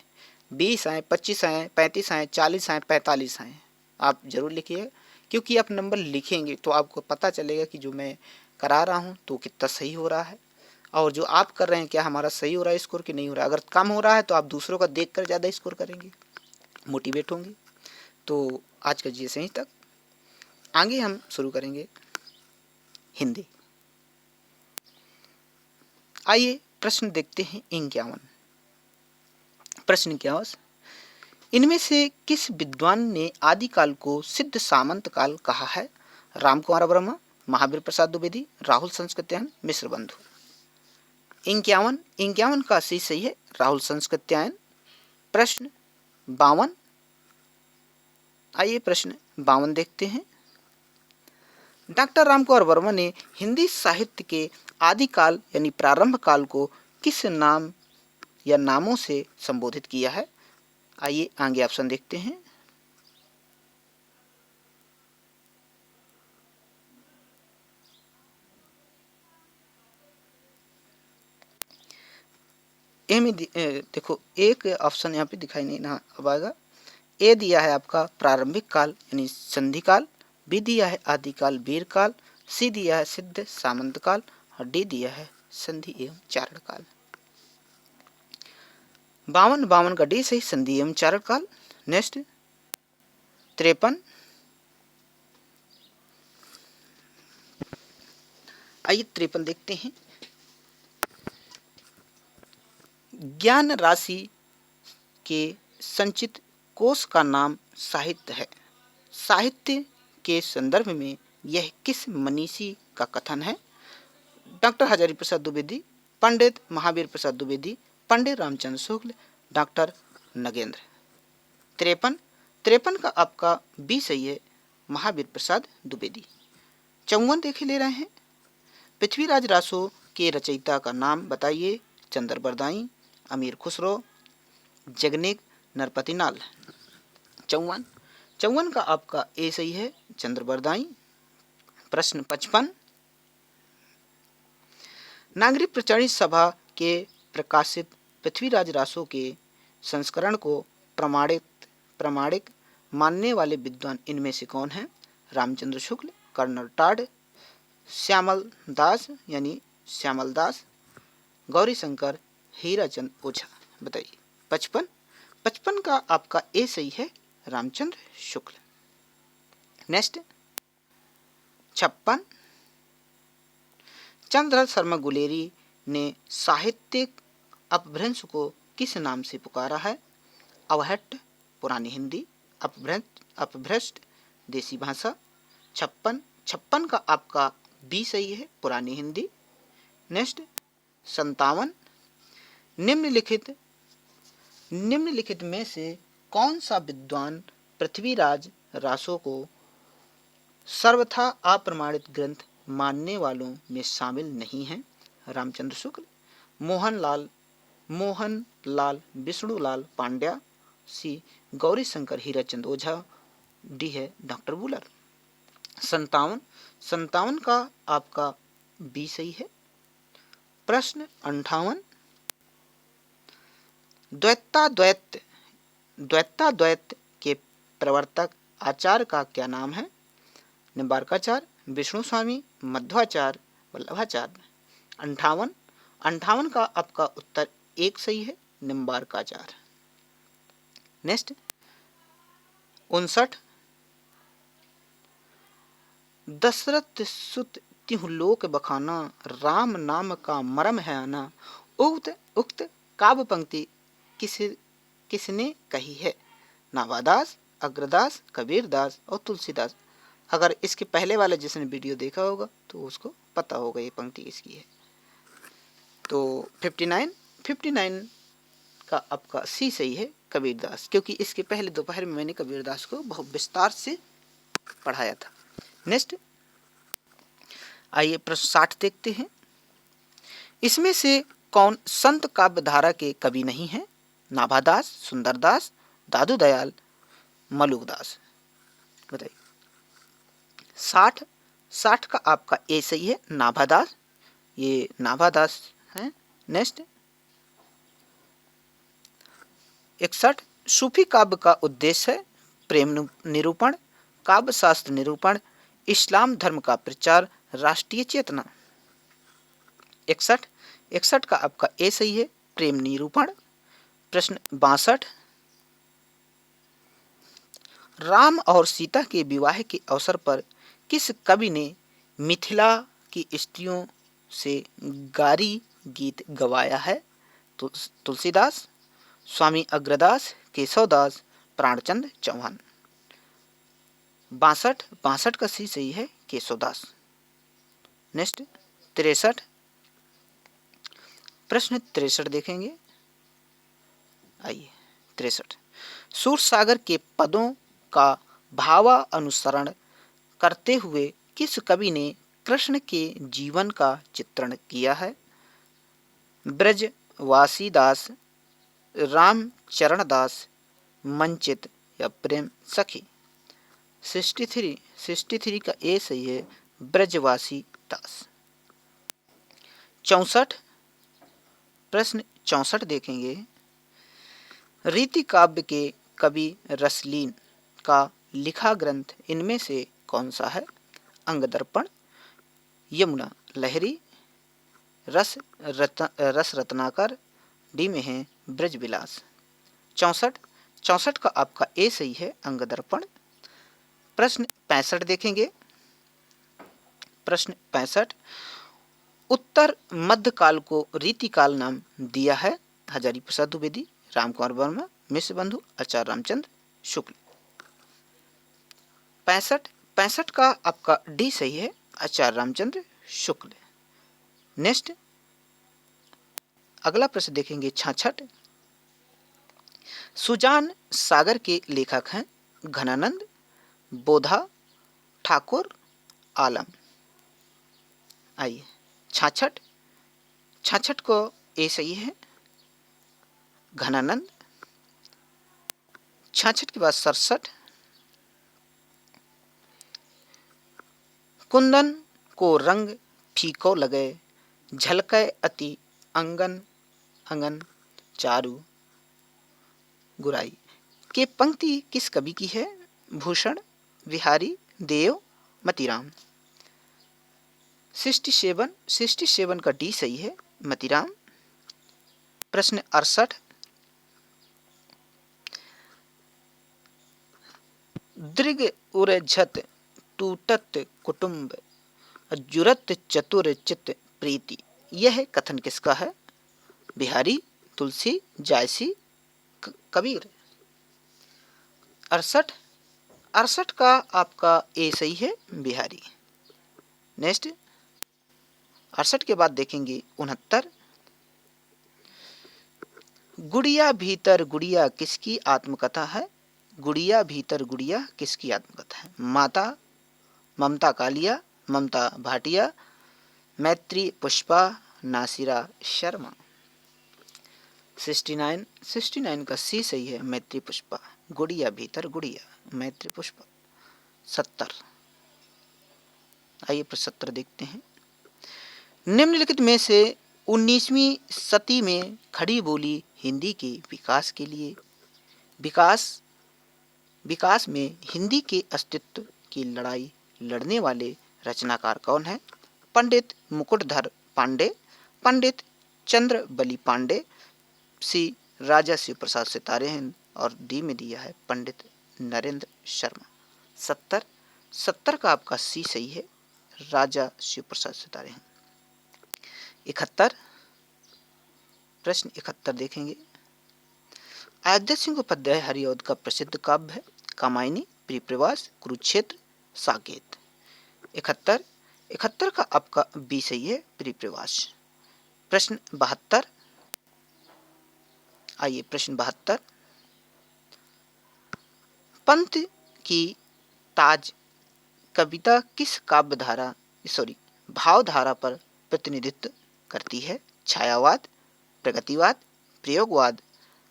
20 आए, 25 आए, 35 आए, 40 आए, 45 आए, आप ज़रूर लिखिए। क्योंकि आप नंबर लिखेंगे तो आपको पता चलेगा कि जो मैं करा रहा हूँ तो कितना सही हो रहा है और जो आप कर रहे हैं क्या हमारा सही हो रहा है स्कोर कि नहीं हो रहा है। अगर कम हो रहा है तो आप दूसरों का देख कर ज़्यादा स्कोर करेंगे, मोटिवेट होंगे। तो आज का जी यहीं तक, आगे हम शुरू करेंगे हिंदी। आइए प्रश्न देखते हैं 51। प्रश्न 51, इनमें से किस विद्वान ने आदिकाल को सिद्ध सामंत काल कहा है? रामकुमार वर्मा, महावीर प्रसाद द्विवेदी, राहुल संस्कृत्यायन, मिश्र बंधु। 51 का सही है राहुल संस्कृत्यायन। प्रश्न 52, आइए प्रश्न 52 देखते हैं। डॉक्टर रामकुमार वर्मा ने हिंदी साहित्य के आदिकाल यानी प्रारंभ काल को किस नाम या नामों से संबोधित किया है? आइए आगे ऑप्शन देखते हैं। ए में देखो एक ऑप्शन यहाँ पे दिखाई नहीं ना अब आएगा। ए दिया है आपका प्रारंभिक काल यानी संधि काल, बी दिया है आदिकाल वीर काल, सी दिया है सिद्ध सामंत काल और डी दिया है संधि एवं चारण काल। 52 का डी सही, संधि एवं चारण काल। नेक्स्ट 53, आइए 53 देखते हैं। ज्ञान राशि के संचित कोश का नाम साहित्य है। साहित्य के संदर्भ में यह किस मनीषी का कथन है? डॉक्टर हजारी प्रसाद द्विवेदी, पंडित महावीर प्रसाद द्विवेदी, पंडित रामचंद्र शुक्ल, डॉक्टर नगेंद्र। 53 का आपका बी सही है, महावीर प्रसाद द्विवेदी। 54 देखे ले रहे हैं। पृथ्वीराज रासो के रचयिता का नाम बताइए? चंद्र बरदाई, अमीर खुसरो, जगनेक नरपतिनाल। 54 का आपका ए सही है, चंद्र बरदाई। प्रश्न 55, नागरिक प्रचारित सभा के प्रकाशित पृथ्वीराज रासो के संस्करण को प्रमाणिक मानने वाले विद्वान इनमें से कौन है? रामचंद्र शुक्ल, कर्नल टाड, श्यामल दास यानी श्यामल दास, गौरी शंकर, हीराचंद ओझा। बताइए 55 का आपका ए सही है, रामचंद्र शुक्ल। नेक्स्ट 56, चंद्रधर शर्मा गुलेरी ने साहित्यिक अपभ्रंश को किस नाम से पुकारा है? अवहट्ट पुरानी हिंदी, अपभ्रष्ट देसी भाषा। 56 का आपका बी सही है, पुरानी हिंदी। नेक्स्ट 57, निम्नलिखित में से कौन सा विद्वान पृथ्वीराज रासो को सर्वथा अप्रमाणित ग्रंथ मानने वालों में शामिल नहीं है? रामचंद्र शुक्ल, मोहन लाल विष्णुलाल पांड्या, सी गौरी शंकर हीराचंद ओझा, डी है डॉक्टर बुलर। 57 का आपका बी सही है। प्रश्न 58, द्वैताद्वैत के प्रवर्तक आचार्य का क्या नाम है? निम्बार्काचार्य, विष्णु स्वामी, मध्वाचार्य, वल्लभाचार्य। 58 58 का आपका उत्तर एक सही है, निम्बार्काचार्य। नेक्स्ट 59 दशरथ सुत तिहु लोक बखाना, राम नाम का मरम है आना। उक्त काव्य पंक्ति किसने कही है? नाभादास, अग्रदास, कबीरदास और तुलसीदास। अगर इसके पहले वाले जिसने वीडियो देखा होगा तो उसको पता होगा ये पंक्ति किसकी है। तो 59 का आपका सी सही है, कबीरदास, क्योंकि इसके पहले दोपहर में मैंने कबीरदास को बहुत विस्तार से पढ़ाया था। नेक्स्ट आइए प्रश्न 60 देखते हैं। इसमें से कौन संत काव्य धारा के कवि नहीं है? नाभादास, सुंदरदास, दादू दयाल, मलुकदास। बताइए। 60 का आपका ए सही है, नाभादास, ये नाभादास है। नेक्स्ट 61 सूफी काव्य का उद्देश्य है प्रेम निरूपण, काव्य शास्त्र निरूपण, इस्लाम धर्म का प्रचार, राष्ट्रीय चेतना। 61 का आपका ए सही है, प्रेम निरूपण। प्रश्न 62 राम और सीता के विवाह के अवसर पर किस कवि ने मिथिला की स्त्रियों से गारी गीत गवाया है? तुलसीदास, स्वामी अग्रदास, केशवदास, प्राणचंद चौहान। 62 का सी सही है, केशवदास। नेक्स्ट 63 प्रश्न 63 देखेंगे। आइए 63 सूरसागर के पदों का भावा अनुसरण करते हुए किस कवि ने कृष्ण के जीवन का चित्रण किया है? ब्रजवासीदास, रामचरणदास, मंचित या प्रेम सखी। 63 का ए सही है, ब्रजवासी दास। 64 प्रश्न 64 देखेंगे। रीति काव्य के कवि रसलीन का लिखा ग्रंथ इनमें से कौन सा है? अंगदर्पण, यमुना लहरी, रस रत्नाकर, डी में है ब्रजविलास। 64 का आपका ए सही है, अंगदर्पण। प्रश्न 65 देखेंगे। प्रश्न 65 उत्तर मध्यकाल को रीतिकाल नाम दिया है? हजारी प्रसाद द्विवेदी, रामकुमार वर्मा, मिश्र बंधु, आचार्य रामचंद्र शुक्ल। 65 का आपका डी सही है, आचार्य रामचंद्र शुक्ल। नेक्स्ट अगला प्रश्न देखेंगे 66 सुजान सागर के लेखक हैं घनानंद, बोधा, ठाकुर, आलम। आइए 66 को ए सही है, घनानंद। 66 के बाद 67 कुंदन को रंग फीको लगे, झलके अति अंगन अंगन चारू गुराई। के पंक्ति किस कवि की है? भूषण, बिहारी, देव, मतीराम। 67 का डी सही है, मतीराम। प्रश्न 68 दृग उरझत टूटत कुटुंब, जुरत चतुर चित प्रीति। यह कथन किसका है? बिहारी, तुलसी, जायसी, कबीर। 68 का आपका ए सही है, बिहारी। नेक्स्ट 68 के बाद देखेंगे 69 गुड़िया भीतर गुड़िया किसकी आत्मकथा है? गुड़िया भीतर गुड़िया किसकी आत्मकथा है? माता ममता कालिया, ममता भाटिया, मैत्री पुष्पा, नासिरा शर्मा। 69 का सी सही है, मैत्री पुष्पा। गुड़िया भीतर गुड़िया, मैत्री पुष्पा। 70 आइए 70 देखते हैं। निम्नलिखित में से 19वीं सदी में खड़ी बोली हिंदी के विकास के लिए विकास में हिंदी के अस्तित्व की लड़ाई लड़ने वाले रचनाकार कौन है? पंडित मुकुटधर पांडे, पंडित चंद्र बली पांडे, सी राजा शिव प्रसाद सितारे हैं और डी में दिया है पंडित नरेंद्र शर्मा। 70 का आपका सी सही है, राजा शिव प्रसाद सितारे हैं। 71 प्रश्न 71 देखेंगे। अयोध्या सिंह उपाध्याय हरिऔध का प्रसिद्ध काव्य है कामायनी, प्रियप्रवास, कुरुक्षेत्र, साकेत। 71 का आपका बी सही है, प्रियप्रवास। प्रश्न 72, आइए प्रश्न 72, पंत की ताज कविता किस भावधारा पर प्रतिनिधित्व करती है? छायावाद, प्रगतिवाद, प्रयोगवाद,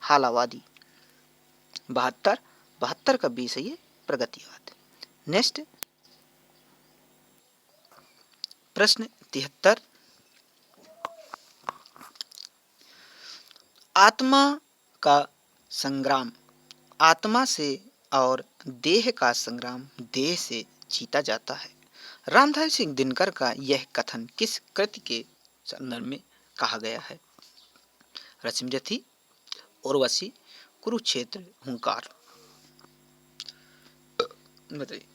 हालावादी। 72 का बी सही है, प्रगतिवाद। नेक्स्ट प्रश्न 73, आत्मा का संग्राम आत्मा से और देह का संग्राम देह से जीता जाता है। रामधारी सिंह दिनकर का यह कथन किस कृति के संदर्भ में कहा गया है? रश्मिरथी, उर्वशी, कुरुक्षेत्र, हुंकार। बताइए।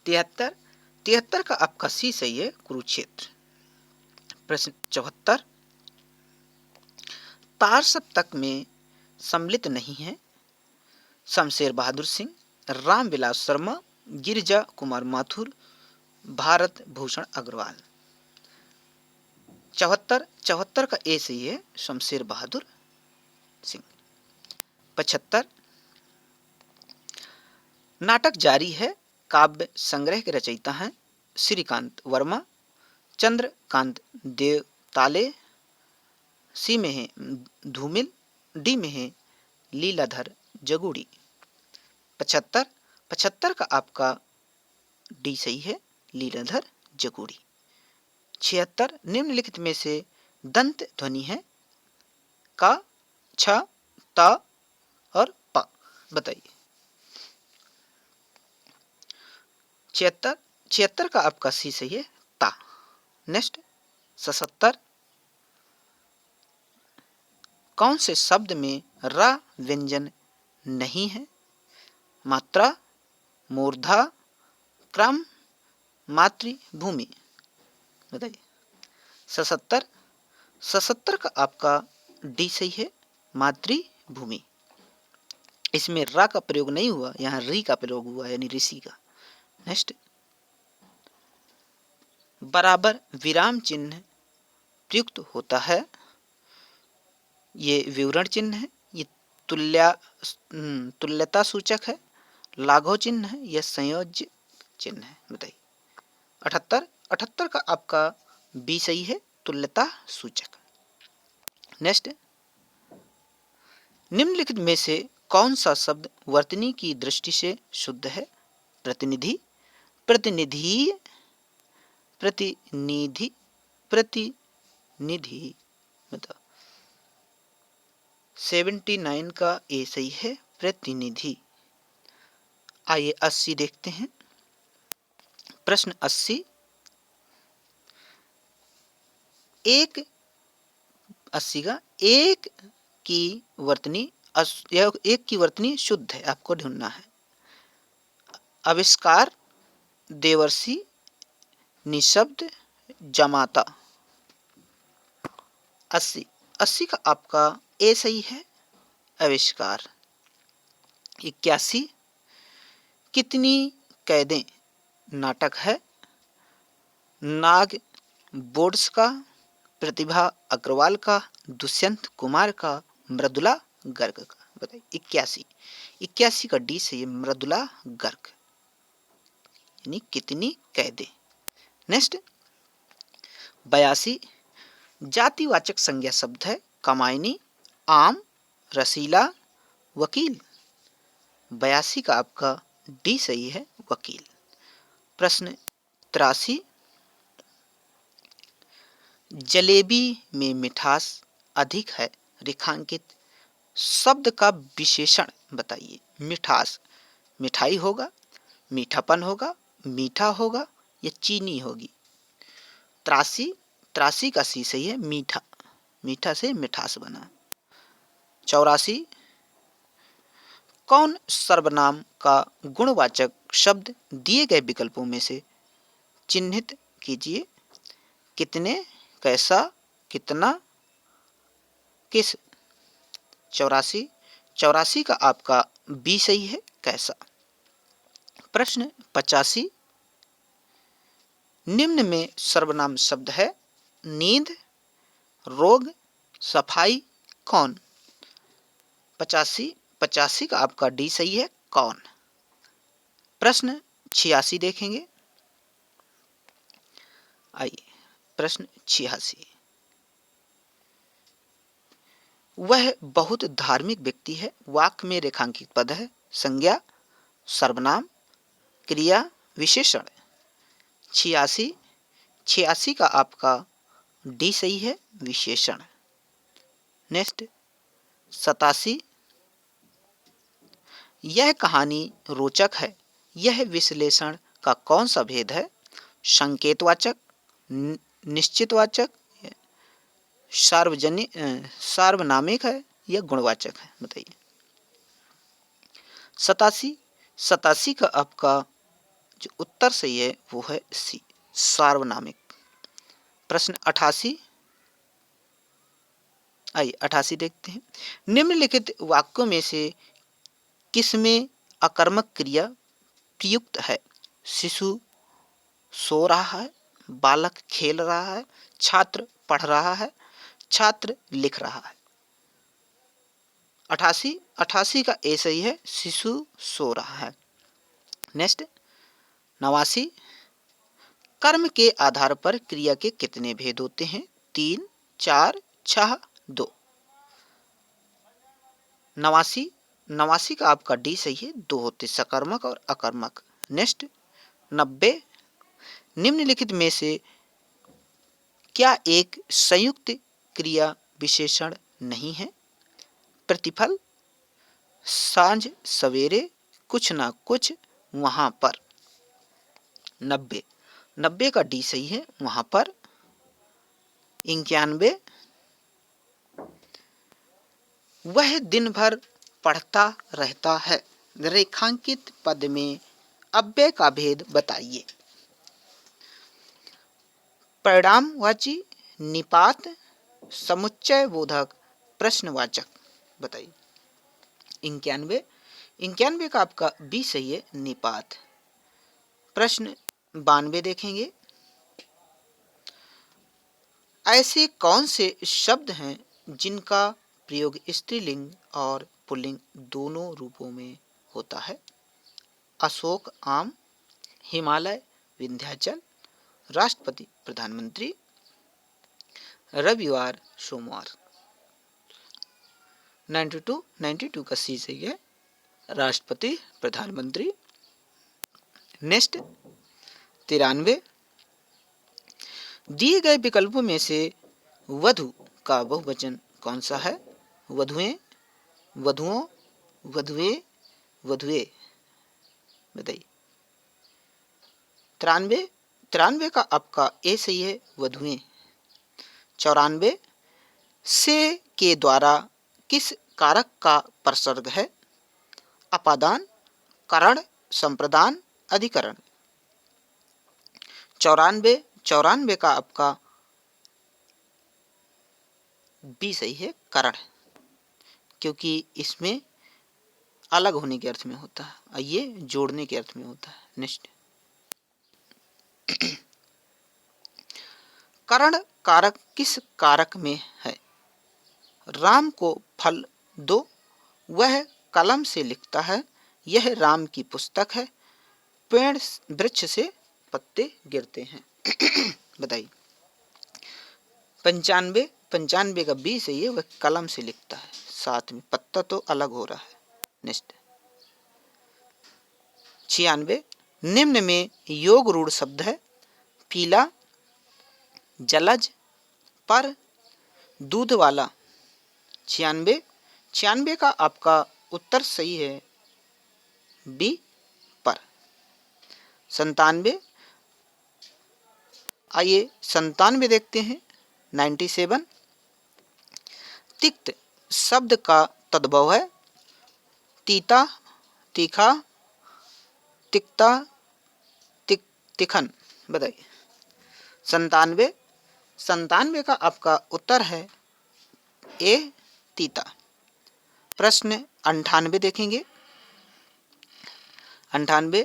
73 का आपका सी सही है, कुरुक्षेत्र। प्रश्न 74, तार सप्तक में सम्मिलित नहीं है? शमशेर बहादुर सिंह, रामविलास शर्मा, गिरिजा कुमार माथुर, भारत भूषण अग्रवाल। 74 का ए सही है, शमशेर बहादुर सिंह। 75, नाटक जारी है काव्य संग्रह के रचयिता हैं श्रीकांत वर्मा, चंद्रकांत देवताले, सी में है धूमिल, डी में है लीलाधर जगूड़ी। 75 का आपका डी सही है, लीलाधर जगूड़ी। 76, निम्नलिखित में से दंत ध्वनि है का, छ, ता और प। बताइए। 76 का आपका सी सही है, ता। नेक्स्ट 77, कौन से शब्द में रा व्यंजन नहीं है? मात्रा, मूर्धा, क्रम, मातृभूमि। बताइए। 77 का आपका डी सही है, मातृभूमि। इसमें रा का प्रयोग नहीं हुआ, यहाँ री का प्रयोग हुआ, यानी ऋषि का। नेक्स्ट, बराबर विराम चिन्ह प्रयुक्त होता है, ये विवरण चिन्ह है, ये तुल्यता सूचक है, लाघव चिन्ह है, यह संयोज्य चिन्ह है। बताइए। 78 का आपका बी सही है, तुल्यता सूचक। नेक्स्ट, निम्नलिखित में से कौन सा शब्द वर्तनी की दृष्टि से शुद्ध है? प्रतिनिधि, प्रतिनिधि, प्रतिनिधि, प्रतिनिधि। बताओ। 79 का ए सही है, प्रतिनिधि। आइए 80 देखते हैं। प्रश्न 80, एक 80 का एक की वर्तनी एक की वर्तनी शुद्ध है, आपको ढूंढना है। आविष्कार, देवर्षि, निशब्द, जमाता। 80 का आपका ए सही है, आविष्कार। 81, कितनी कैदें नाटक है, नाग बोर्ड्स का, प्रतिभा अग्रवाल का, दुष्यंत कुमार का, मृदुला गर्ग का। बताइए। 81 का डी से मृदुला गर्ग, यानी कितनी कैदें। नेक्स्ट, 82, जातिवाचक संज्ञा शब्द है कामायनी, आम, रसीला, वकील। 82 का आपका डी सही है, वकील। प्रश्न 83, जलेबी में मिठास अधिक है, रेखांकित शब्द का विशेषण बताइए। मिठास, मिठाई होगा, मीठापन होगा, मीठा होगा, ये चीनी होगी। त्रासी, त्रासी का सी सही है, मीठा, मीठा से मिठास बना। 84, कौन सर्वनाम का गुणवाचक शब्द दिए गए विकल्पों में से चिन्हित कीजिए। कितने, कैसा, कितना, किस। 84, 84 का आपका बी सही है, कैसा। प्रश्न 85, निम्न में सर्वनाम शब्द है नींद, रोग, सफाई, कौन। 85, 85 का आपका डी सही है, कौन। प्रश्न 86 देखेंगे। आइए प्रश्न 86, वह बहुत धार्मिक व्यक्ति है, वाक्य में रेखांकित पद है, संज्ञा, सर्वनाम, क्रिया, विशेषण। 86, 86 का आपका डी सही है, विशेषण। नेक्स्ट 87, यह कहानी रोचक है, यह विश्लेषण का कौन सा भेद है। संकेतवाचक, निश्चितवाचक, सार्वजनिक, सार्वनामिक है या गुणवाचक है, बताइए। 87, 87 का आपका जो उत्तर सही है वो है सी, सार्वनामिक। प्रश्न 88, आइए 88 देखते हैं। निम्नलिखित वाक्यों में से किसमें अकर्मक क्रिया प्रयुक्त है। शिशु सो रहा है, बालक खेल रहा है, छात्र पढ़ रहा है, छात्र लिख रहा है। 88, 88 का ए सही है, शिशु सो रहा है। नेक्स्ट 89, कर्म के आधार पर क्रिया के कितने भेद होते हैं। 3, 4, 6, 2। 89, 89 का आपका डी सही है, 2 होते, सकर्मक और अकर्मक। नेक्स्ट 90, निम्नलिखित में से क्या एक संयुक्त क्रिया विशेषण नहीं है। प्रतिफल, सांझ सवेरे, कुछ ना कुछ, वहां पर। 90, 90 का डी सही है, वहां पर। 91, वह दिन भर पढ़ता रहता है, रेखांकित पद में अव्यय का भेद बताइए। परिणामवाची, निपात, समुच्चय बोधक, प्रश्नवाचक, बताइए। 91, 91 का आपका बी सही है, निपात। प्रश्न 92 देखेंगे। ऐसे कौन से शब्द हैं जिनका प्रयोग स्त्रीलिंग और पुल्लिंग दोनों रूपों में होता है। अशोक, आम, हिमालय, विंध्याचल, राष्ट्रपति, प्रधानमंत्री, रविवार, सोमवार। 92, 92 का सी सही है, राष्ट्रपति, प्रधानमंत्री। नेक्स्ट 93, दिए गए विकल्पों में से वधु का बहुवचन कौन सा है। वधुएं, वधुओं, वधुए, वधुए, बताइए। 93, 93 का आपका ए सही है, वधुएं। 94, से के द्वारा किस कारक का प्रसर्ग है। अपादान, करण, संप्रदान, अधिकरण। 94, 94 का आपका बी सही है, करण, क्योंकि इसमें अलग होने के अर्थ में होता है और ये जोड़ने के अर्थ में होता है। नेक्स्ट करण कारक किस कारक में है। राम को फल दो, वह कलम से लिखता है, यह राम की पुस्तक है, पेड़ वृक्ष से पत्ते गिरते हैं। बताइए। 95, 95 का बी सही है, वह कलम से लिखता है, साथ में पत्ता तो अलग हो रहा है। नेक्स्ट 96, निम्न में योग रूढ़ शब्द है। पीला, जलज, पर, दूध वाला। 96, 96 का आपका उत्तर सही है, बी, पर। 97, आइए 97 देखते हैं। 97। तिक्त शब्द का तद्भव है तीता, तीखा, तिक्ता, तिखन। बताइए। 97। 97 का आपका उत्तर है ए तीता। प्रश्न 98 देखेंगे। 98।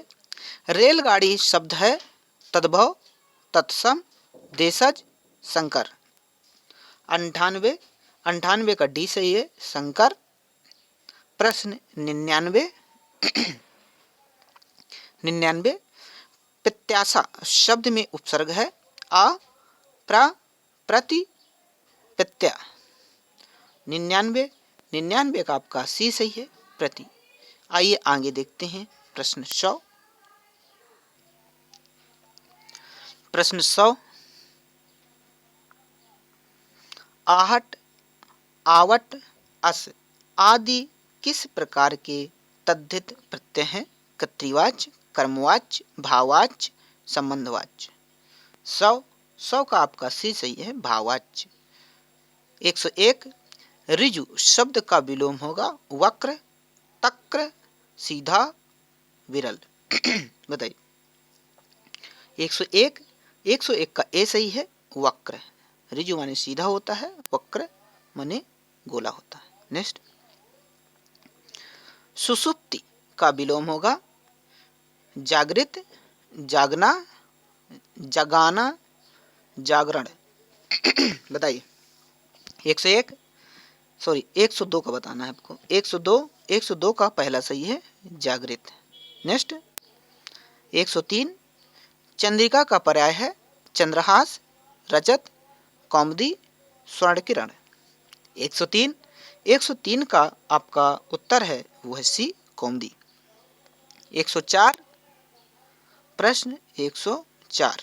रेलगाड़ी शब्द है तद्भव, तत्सम, देशज, संकर। 98। 98 का डी सही है, संकर। प्रश्न 99। 99। प्रत्याशा शब्द में उपसर्ग है आ, प्रा, प्रति, प्रत्या। 99। 99 का आपका सी सही है, प्रति। आइए आगे देखते हैं प्रश्न 100। प्रश्न 100। आहट, आवट, अस आदि किस प्रकार के तद्धित प्रत्यय हैं? कर्तृवाच्य, कर्मवाच्य, भाववाच्य, संबंधवाच्य। 100 का आपका सी सही है, भाववाच्य। 101। ऋजु शब्द का विलोम होगा वक्र, तक्र, सीधा, विरल। बताइए। 101। 101 का ए सही है, वक्र। ऋजु माने सीधा होता है, वक्र माने गोला होता है। नेक्स्ट। सुसुप्ति का विलोम होगा जागृत, जागना, जगाना, जागरण। बताइए। 102 का बताना है आपको। 102 का पहला सही है, जागृत। नेक्स्ट। 103। चंद्रिका का पर्याय है चंद्रहास, रजत, कौमुदी, स्वर्ण किरण। 103। 103 का आपका उत्तर है वह सी, कौमुदी। 104। प्रश्न 104।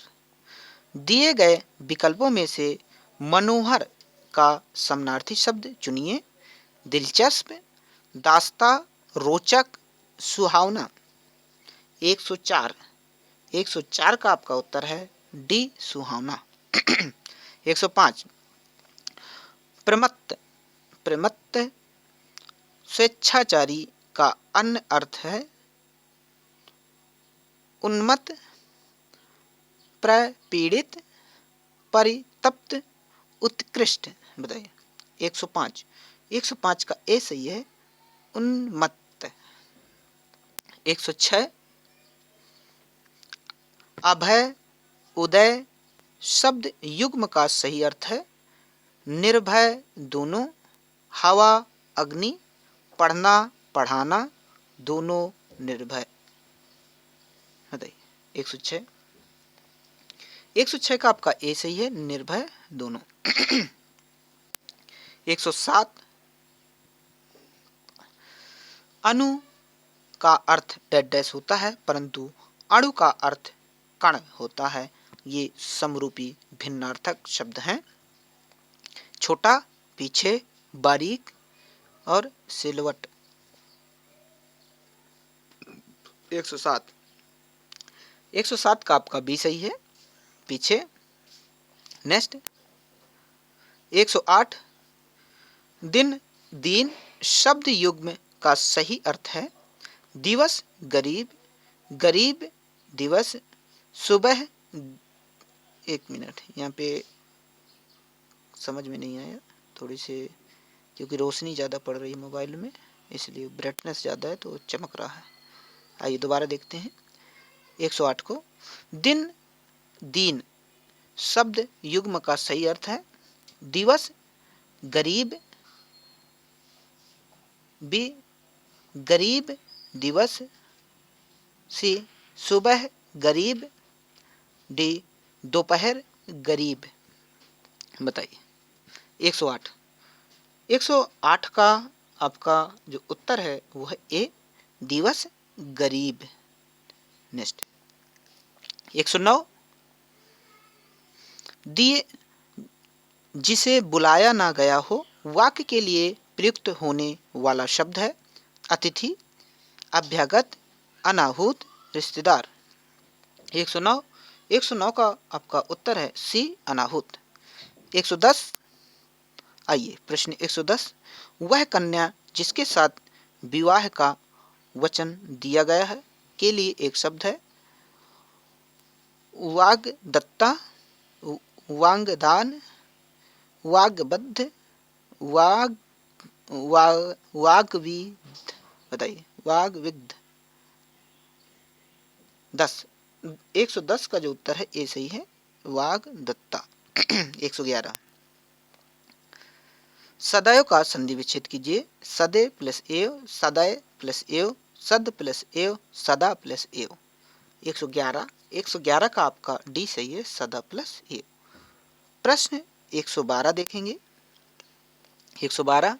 दिए गए विकल्पों में से मनोहर का समानार्थी शब्द चुनिए। दिलचस्प, दास्ता, रोचक, सुहावना। 104। 104 का आपका उत्तर है डी, सुहावना। 105। प्रमत्त, प्रमत्त स्वेच्छाचारी का अन्य अर्थ है उन्मत्त, प्रपीड़ित, परितप्त, उत्कृष्ट। बताइए। 105। 105 का ए सही है, उन्मत्त। 106। अभय, उदय शब्द युग्म का सही अर्थ है निर्भय, दोनों, हवा, अग्नि, पढ़ना, पढ़ाना, दोनों, निर्भय। बताइए। 106। 106 का आपका ए सही है, निर्भय, दोनों। 107। अणु का अर्थ डैश डैश होता है परंतु अणु का अर्थ कण होता है। ये समरूपी भिन्नार्थक शब्द हैं। छोटा, पीछे, बारीक और सिलवट। 107। 107 का आपका बी सही है, पीछे। नेक्स्ट। 108। दिन, दीन शब्द युग्म का सही अर्थ है दिवस, गरीब, गरीब दिवस, सुबह। एक मिनट, यहाँ पे समझ में नहीं आया थोड़ी से, क्योंकि रोशनी ज़्यादा पड़ रही है मोबाइल में, इसलिए ब्राइटनेस ज़्यादा है तो चमक रहा है। आइए दोबारा देखते हैं 108 को। दिन, दीन शब्द युग्म का सही अर्थ है दिवस, गरीब, बी, गरीब दिवस, सी, सुबह, गरीब, डी, दोपहर, गरीब। बताइए। 108। 108 का आपका जो उत्तर है वो है ए, दिवस, गरीब। नेक्स्ट। 109। दिए जिसे बुलाया ना गया हो वाक्य के लिए प्रयुक्त होने वाला शब्द है अतिथि, अभ्यागत, अनाहूत, रिश्तेदार। 109। 109 का आपका उत्तर है सी अनाहुत। 110, आइए प्रश्न 110, वह कन्या जिसके साथ विवाह का वचन दिया गया है के लिए एक शब्द है वाग्दत्ता, वांगदान, वाग्बद्ध, वाग वाग्विद, बताइए वाग्विद। 10, 110 का जो उत्तर है ये सही है वाग्दत्ता। 111, सदैव का संधि विच्छेद कीजिए। सदै प्लस एव, सदै प्लस एव, सद प्लस एव, सदा प्लस एव। 111, 111 का आपका डी सही है, सदा प्लस एव। प्रश्न 112 देखेंगे। 112,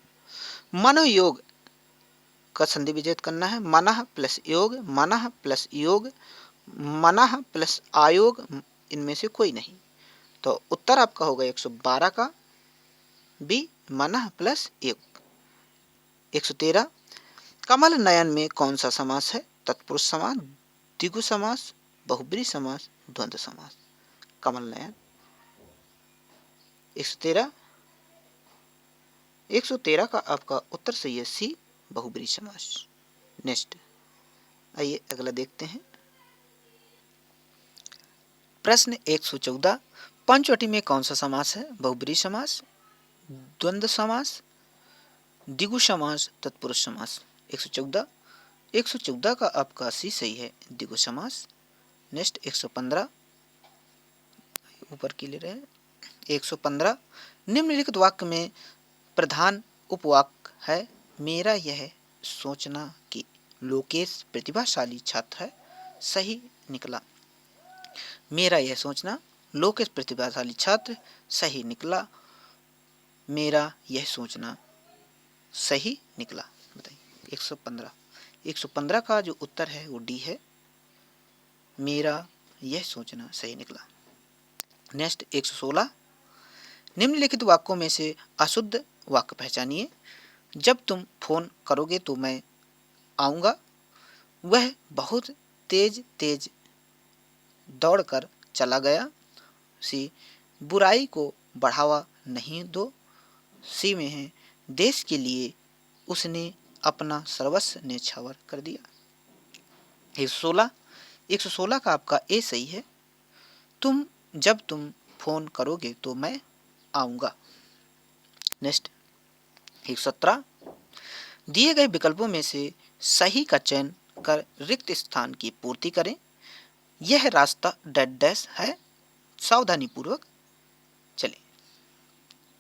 मनोयोग का संधि विच्छेद करना है। मनः प्लस योग, मनः प्लस योग, मनः प्लस आयोग, इनमें से कोई नहीं। तो उत्तर आपका होगा 112 का बी, मनः प्लस योग। 113, कमल नयन में कौन सा समास है? तत्पुरुष समास, द्विगु समास, बहुब्री समास, द्वंद्व समास। कमल नयन। 113, 113 का आपका उत्तर सही है सी, बहुब्री समास। नेक्स्ट, आइए अगला देखते हैं। प्रश्न 114, पंचवटी में कौन सा समास है? बहुब्री समास, द्वंद्व समास, द्विगु समास, तत्पुरुष समास। 114, 114 का आपका सी सही है, द्विगु समास। नेक्स्ट 115, ऊपर की ले रहे हैं। 115, निम्नलिखित वाक्य में प्रधान उपवाक्य है मेरा यह सोचना कि लोकेश प्रतिभाशाली छात्र है, सही निकला। मेरा यह सोचना लोकेश प्रतिभाशाली छात्र सही निकला, मेरा यह सोचना सही निकला। बताइए 115, 115 का जो उत्तर है वो डी है, मेरा यह सोचना सही निकला। नेक्स्ट 116, निम्नलिखित वाक्यों में से अशुद्ध वाक्य पहचानिए। जब तुम फोन करोगे तो मैं आऊँगा, वह बहुत तेज तेज दौड़कर चला गया। सी, बुराई को बढ़ावा नहीं दो। सी में है देश के लिए उसने अपना सर्वस्व न्यौछावर कर दिया। 116, 116 का आपका ए सही है, जब तुम फोन करोगे तो मैं आऊँगा। नेक्स्ट 117, दिए गए विकल्पों में से सही का चयन कर रिक्त स्थान की पूर्ति करें। यह रास्ता डैश डैश है, सावधानी पूर्वक चलें।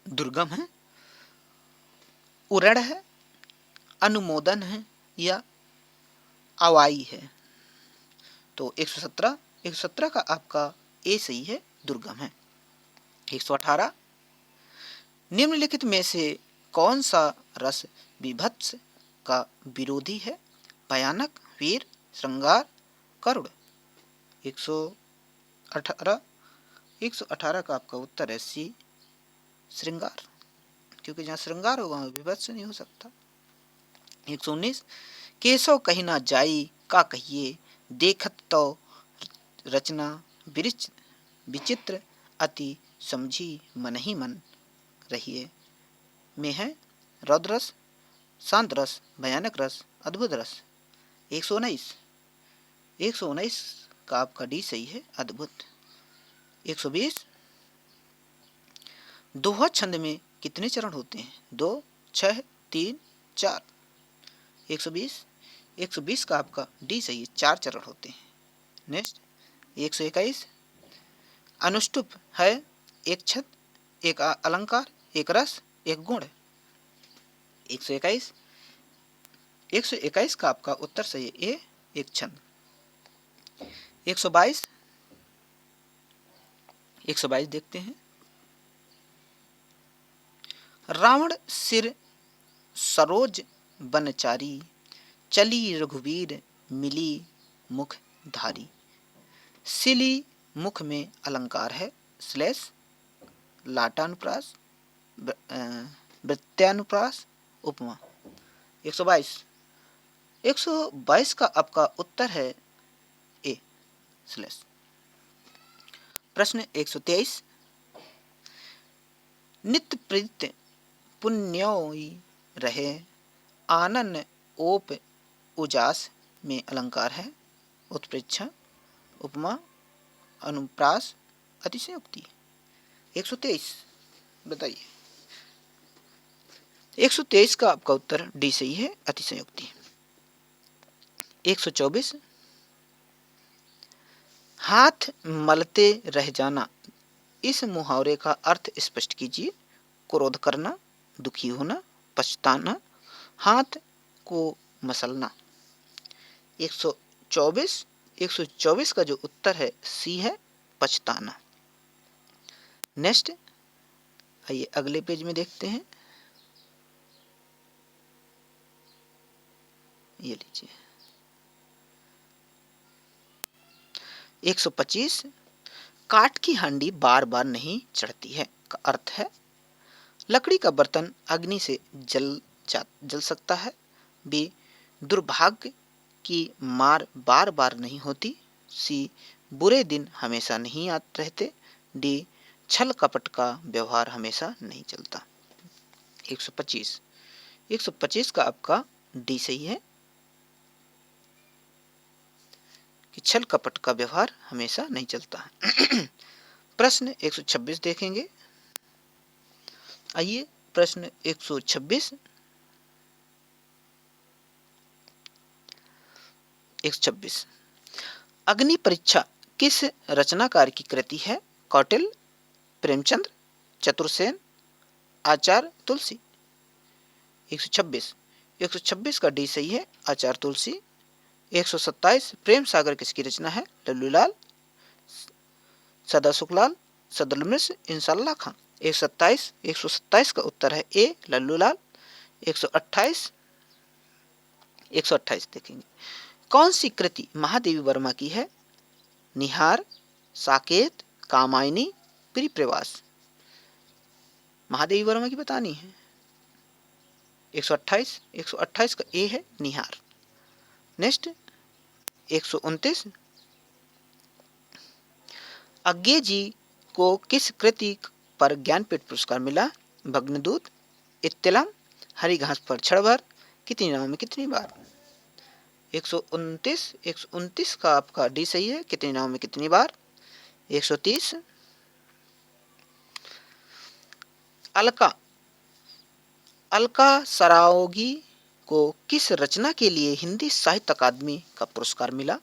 दुर्गम है, उरण है, अनुमोदन है या अवाई है। तो 117, 117 का आपका ए सही है, दुर्गम है। 118, निम्नलिखित में से कौन सा रस विभत्स का विरोधी है? भयानक, वीर, श्रृंगार, करुण। 118, 118 का आपका उत्तर है सी, श्रृंगार, क्योंकि जहाँ श्रृंगार होगा वहाँ विभत्स नहीं हो सकता। 119, केशव कहीं ना जाई का कहिए, देखत तो रचना विचित्र, अति समझी मन ही मन रहिए। में है रौद्र रस, शांत रस, भयानक रस, अद्भुत रस। 119, 119 का आपका डी सही है, अद्भुत। 120, दोहा छंद में कितने चरण होते हैं? 2, 6, 3, 4। 120, 120 का आपका डी सही है, 4 चरण होते हैं। नेक्स्ट 121, अनुष्टुप है एक छंद, एक अलंकार, एक रस, एक गुण। 121, 121 का आपका उत्तर सही है ए, एक छंद। 122, 122 देखते हैं। रावण सिर सरोज बनचारी, चली रघुवीर मिली मुख धारी। सिली मुख में अलंकार है, स्लेश लाटानुप्रास, वृत्त्यानुप्रास, उपमा। 122, 122 का आपका उत्तर है ए, स्लेश। प्रश्न 123, नित्य प्रीत पुण्योई रहे आनन ओप उजास में अलंकार है। उत्प्रेक्षा, उपमा, अनुप्रास, अतिशयोक्ति। 123 बताइए। 123 का आपका उत्तर डी सही है, अतिशयोक्ति। 124, हाथ मलते रह जाना, इस मुहावरे का अर्थ स्पष्ट कीजिए। क्रोध करना, दुखी होना, पछताना, हाथ को मसलना। 124 का जो उत्तर है सी है, पछताना। नेक्स्ट आइए अगले पेज में देखते हैं। ये लीजिए 125, काठ की हांडी बार बार नहीं चढ़ती है का अर्थ है लकड़ी का बर्तन अग्नि से जल सकता है। बी, दुर्भाग्य की मार बार बार नहीं होती। सी, बुरे दिन हमेशा नहीं आते रहते। डी, छल कपट का व्यवहार हमेशा नहीं चलता। 125 का आपका डी सही है कि छल कपट का व्यवहार हमेशा नहीं चलता। प्रश्न 126 देखेंगे। आइए प्रश्न 126। 126, अग्नि परीक्षा किस रचनाकार की कृति है? कौटिल्य, प्रेमचंद्र, चतुरसेन, आचार्य तुलसी। 126 का डी सही है, आचार्य तुलसी। 127, प्रेम सागर किसकी रचना है? लल्लूलाल, सदा सुखलाल, सदल मिश्र, इंशाल्लाह खां। 127 का उत्तर है ए, लल्लूलाल। 128 देखेंगे। कौन सी कृति महादेवी वर्मा की है? निहार, साकेत, कामायनी, प्रियप्रवास। महादेवी वर्मा की बतानी है। 128 का ए है, निहार। नेक्स्ट 129, अज्ञे जी को किस कृति पर ज्ञानपीठ पुरस्कार मिला? भग्नदूत, इत्तिलम, हरी घास पर क्षण भर, कितनी नाव में कितनी बार। 129 का आपका डी सही है, कितनी नाव में कितनी बार। 130, अलका सराओगी को किस रचना के लिए हिंदी साहित्य अकादमी का पुरस्कार मिला?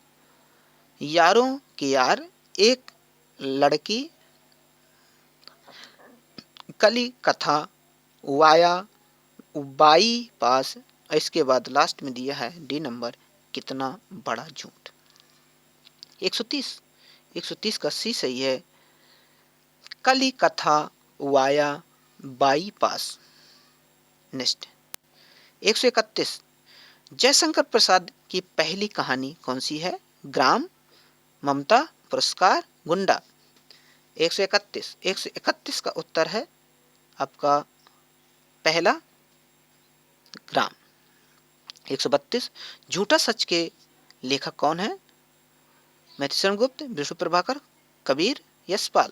यारों के यार, एक लड़की, कली कथा, वाया, बाई पास। इसके बाद लास्ट में दिया है डी नंबर, कितना बड़ा झूठ। 130 का सी सही है, Kali Katha, via, bypass. Next 131, Jaishankar Prasad की पहली कहानी कौन सी है? ग्राम, ममता, पुरस्कार, गुंडा। 131 का उत्तर है आपका पहला, ग्राम। 132, झूठा सच के लेखक कौन है? मैथिशरण गुप्त, विष्णु प्रभाकर, कबीर, यशपाल।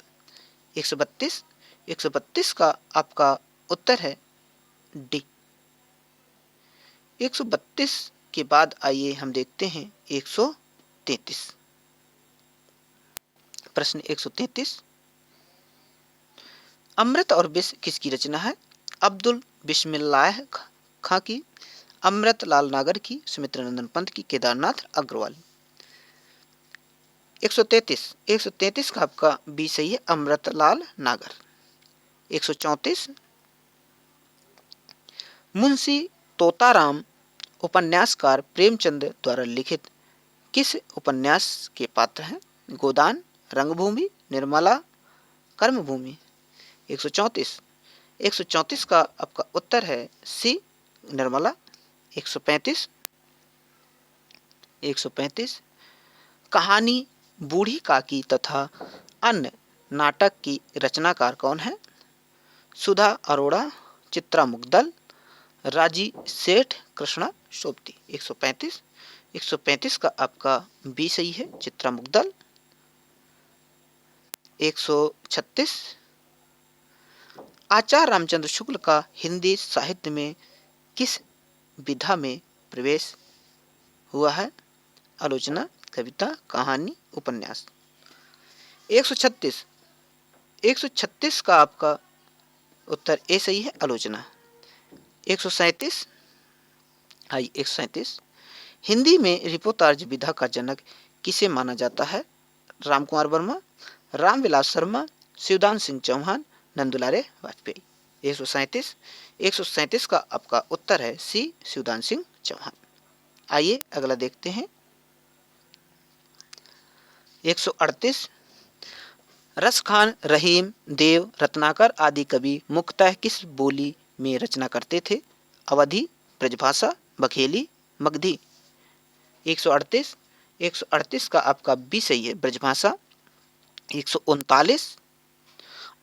132 का आपका उत्तर है डी। 132 के बाद आइए हम देखते हैं 133। प्रश्न 133, अमृत और विष किसकी रचना है? अब्दुल बिस्मिल्लाह खां की, अमृत लाल नागर की, सुमित्रा नंदन पंत की, केदारनाथ अग्रवाल। 133 का आपका बी सही है, अमृत लाल नागर। 134, मुंशी तोताराम उपन्यासकार प्रेमचंद द्वारा लिखित किस उपन्यास के पात्र हैं? गोदान, रंगभूमि, निर्मला, कर्मभूमि। 134 का आपका उत्तर है सी, निर्मला। 135 कहानी बूढ़ी काकी तथा अन्य नाटक की रचनाकार कौन है? सुधा अरोड़ा, चित्रा मुग्दल, राजी सेठ, कृष्णा सोबती। 135 का आपका बी सही है, चित्रा मुग्दल। 136 आचार्य रामचंद्र शुक्ल का हिंदी साहित्य में किस विधा में प्रवेश हुआ है? आलोचना, कविता, कहानी, उपन्यास। 136 136 का आपका उत्तर ए सही है, आलोचना। 137 137 हिंदी में रिपोर्टाज विधा का जनक किसे माना जाता है? राम कुमार वर्मा, रामविलास शर्मा, शिवदान सिंह चौहान, नंदुलारे वाजपेयी। 137 का आपका उत्तर है सी, शिवदान सिंह चौहान। आइए अगला देखते हैं। 138 रसखान, रहीम, देव, रत्नाकर आदि कवि मुख्यतः किस बोली में रचना करते थे? अवधी, ब्रजभाषा, बघेली, मगधी। 138 का आपका बी सही है, ब्रजभाषा। 139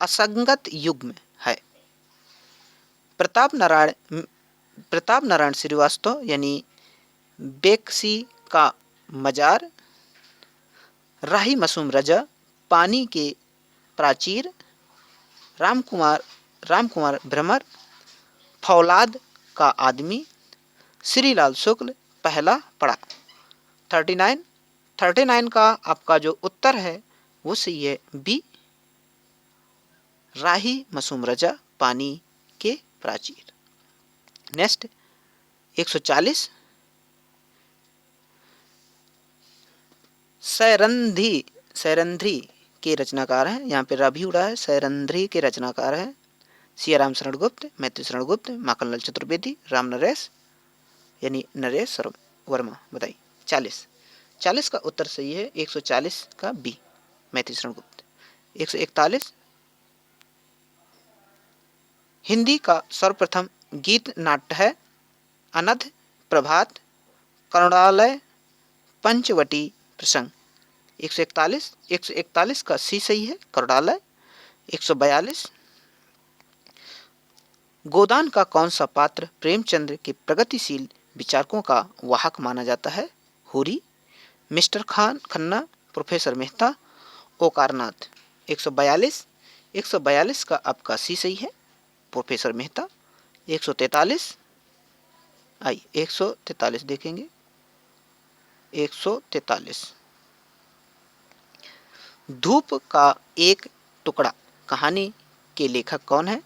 असंगत युग्म है। प्रताप नारायण श्रीवास्तव यानी बेकसी का मजार, राही मासूम रजा, पानी के प्राचीर, राम कुमार भ्रमर, फौलाद का आदमी, श्रीलाल शुक्ल, पहला पड़ा। 39 का आपका जो उत्तर है वो सही है बी, राही मासूम रजा, पानी के प्राचीर। नेक्स्ट 140 सैरंध्री के रचनाकार हैं। यहाँ पे रवि उड़ा है, सैरंध्री के रचनाकार हैं सियाराम शरण गुप्त, मैत्री शरण गुप्त, माखनलाल चतुर्वेदी, राम नरेश यानी नरेश वर्मा। बताइए 40 का उत्तर सही है, 140 का बी, मैत्री शरण गुप्त। 141 हिंदी का सर्वप्रथम गीत नाट्य है? अनध, प्रभात, करुणालय, पंचवटी प्रसंग। 141 का सी सही है, करुणालय। 142 गोदान का कौन सा पात्र प्रेमचंद्र के प्रगतिशील विचारकों का वाहक माना जाता है? हुरी, मिस्टर खन्ना, प्रोफेसर मेहता, ओकारनाथ। 142 का आपका सी सही है, प्रोफेसर मेहता। 143 143 देखेंगे। 143 धूप का एक टुकड़ा कहानी के लेखक कौन है?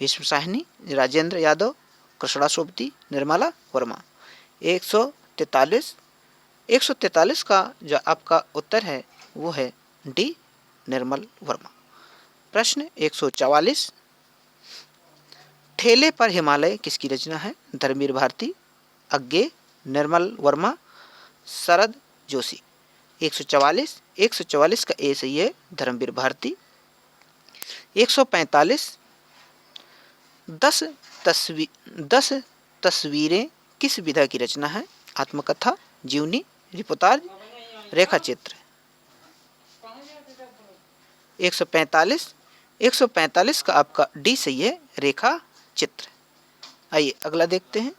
विश्व साहनी, राजेंद्र यादव, कृष्णा सोबती, निर्मला वर्मा। 143 का जो आपका उत्तर है वो है डी, निर्मल वर्मा। प्रश्न 144 ठेले पर हिमालय किसकी रचना है? धर्मवीर भारती, अज्ञे, निर्मल वर्मा, शरद जोशी। 144 का ए सही है, धर्मवीर भारती। 145 10 तस्वीरें किस विधा की रचना है? आत्मकथा, जीवनी, रिपोर्टाज, रेखा चित्र। 145 का आपका डी सही है, रेखा चित्र। आइए अगला देखते हैं।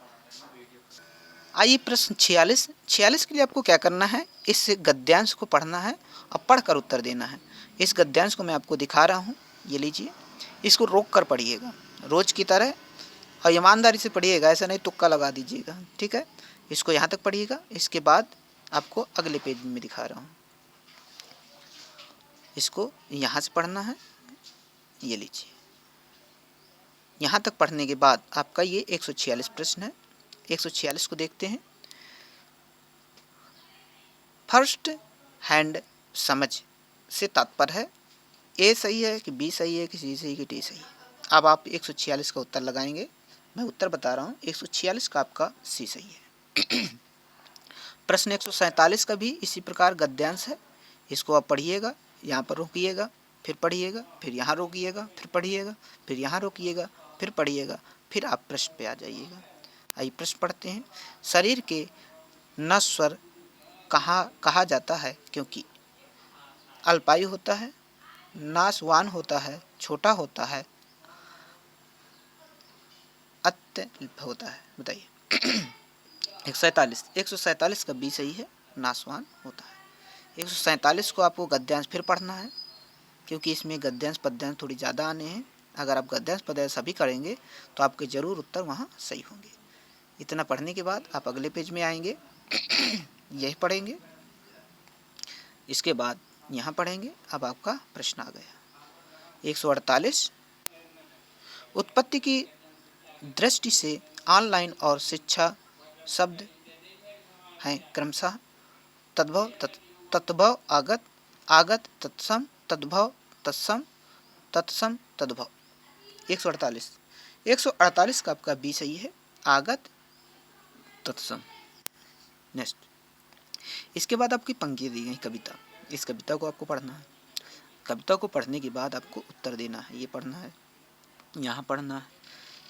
आइए प्रश्न 46 के लिए आपको क्या करना है? इस गद्यांश को पढ़ना है और पढ़कर उत्तर देना है। इस गद्यांश को मैं आपको दिखा रहा हूँ, ये लीजिए, इसको रोक कर पढ़िएगा रोज की तरह और ईमानदारी से पढ़िएगा, ऐसा नहीं तुक्का लगा दीजिएगा, ठीक है। इसको यहाँ तक पढ़िएगा, इसके बाद आपको अगले पेज में दिखा रहा हूँ। इसको यहाँ से पढ़ना है, ये लीजिए। यहाँ तक पढ़ने के बाद आपका ये 146 प्रश्न है। 146 को देखते हैं। फर्स्ट हैंड समझ से तात्पर्य है ए सही है कि बी सही है कि सी सही कि डी सही है। अब आप 146 का उत्तर लगाएंगे, मैं उत्तर बता रहा हूँ। 146 का आपका सी सही है। प्रश्न 147 का भी इसी प्रकार गद्यांश है, इसको आप पढ़िएगा, यहाँ पर रोकिएगा, फिर पढ़िएगा, फिर यहाँ रोकिएगा, फिर पढ़िएगा, फिर यहाँ रोकिएगा, फिर पढ़िएगा, फिर आप प्रश्न पे आ जाइएगा। आइए प्रश्न पढ़ते हैं। शरीर के नश्वर कहा जाता है क्योंकि अल्पायु होता है, नाशवान होता है, छोटा होता है, अत्यल्प होता है। बताइए। 147 का बी सही है, नाशवान होता है। 147 को आपको गद्यांश फिर पढ़ना है, क्योंकि इसमें गद्यांश पद्यांश थोड़ी ज़्यादा आने हैं। अगर आप गद्यांश पद्यांश सभी करेंगे तो आपके ज़रूर उत्तर वहाँ सही होंगे। इतना पढ़ने के बाद आप अगले पेज में आएंगे, यही पढ़ेंगे, इसके बाद यहाँ पढ़ेंगे। अब आपका प्रश्न आ गया 148। उत्पत्ति की दृष्टि से ऑनलाइन और शिक्षा शब्द हैं क्रमशः तद्भव, तत्भव, आगत, आगत, तत्सम, तद्भव, तत्सम, तत्सम, तद्भव। 148। 148 का आपका बी सही है, आगत, तत्सम। नेक्स्ट, इसके बाद आपकी पंक्तियाँ दी गई कविता। इस कविता को आपको पढ़ना है। कविता को पढ़ने के बाद आपको उत्तर देना है। ये पढ़ना है, यहाँ पढ़ना है,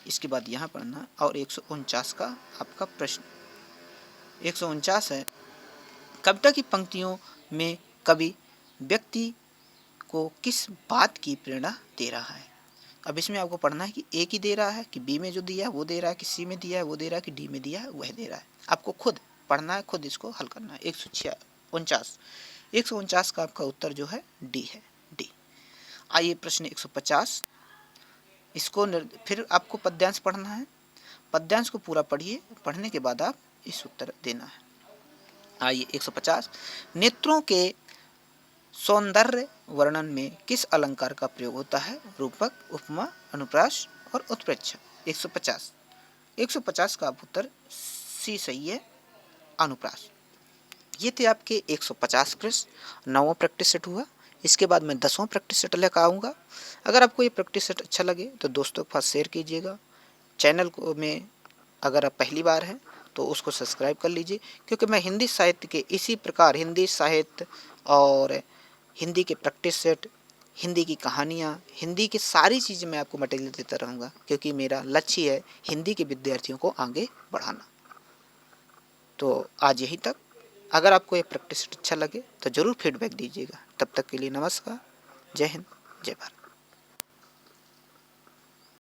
इसके बाद यहाँ पढ़ना है। और 149 का आपका प्रश्न 149 है, कविता की पंक्तियों में कवि व्यक्ति को किस बात की प्रेरणा दे रहा है। अब इसमें आपको पढ़ना है कि ए की दे रहा है, कि बी में जो दिया है वो दे रहा है, कि सी में दिया है वो दे रहा है, कि डी में दिया है वह दे रहा है। आपको खुद पढ़ना है, खुद इसको हल करना है। 149 149 का आपका उत्तर जो है डी है, डी। आइए प्रश्न 150। इसको फिर आपको पद्यांश पढ़ना है। पद्यांश को पूरा पढ़िए, पढ़ने के बाद आप इस उत्तर देना है। आइए 150। नेत्रों के सौंदर्य वर्णन में किस अलंकार का प्रयोग होता है। रूपक, उपमा, अनुप्रास और उत्प्रेक्षा। 150 150 का आप उत्तर सी सही है, अनुप्रास। ये थे आपके 150 प्रश्न। 9वां प्रैक्टिस सेट हुआ। इसके बाद मैं 10वां प्रैक्टिस सेट लेकर आऊँगा। अगर आपको ये प्रैक्टिस सेट अच्छा लगे तो दोस्तों के पास शेयर कीजिएगा। चैनल को में अगर आप पहली बार हैं तो उसको सब्सक्राइब कर लीजिए, क्योंकि मैं हिंदी साहित्य के इसी प्रकार हिंदी साहित्य और हिंदी के प्रैक्टिस सेट, हिंदी की कहानियाँ, हिंदी की सारी चीज़ें मैं आपको मटेरियल देता रहूँगा, क्योंकि मेरा लक्ष्य है हिंदी के विद्यार्थियों को आगे बढ़ाना। तो आज यहीं तक। अगर आपको ये प्रैक्टिस अच्छा लगे तो ज़रूर फीडबैक दीजिएगा। तब तक के लिए नमस्कार, जय हिंद, जय भारत।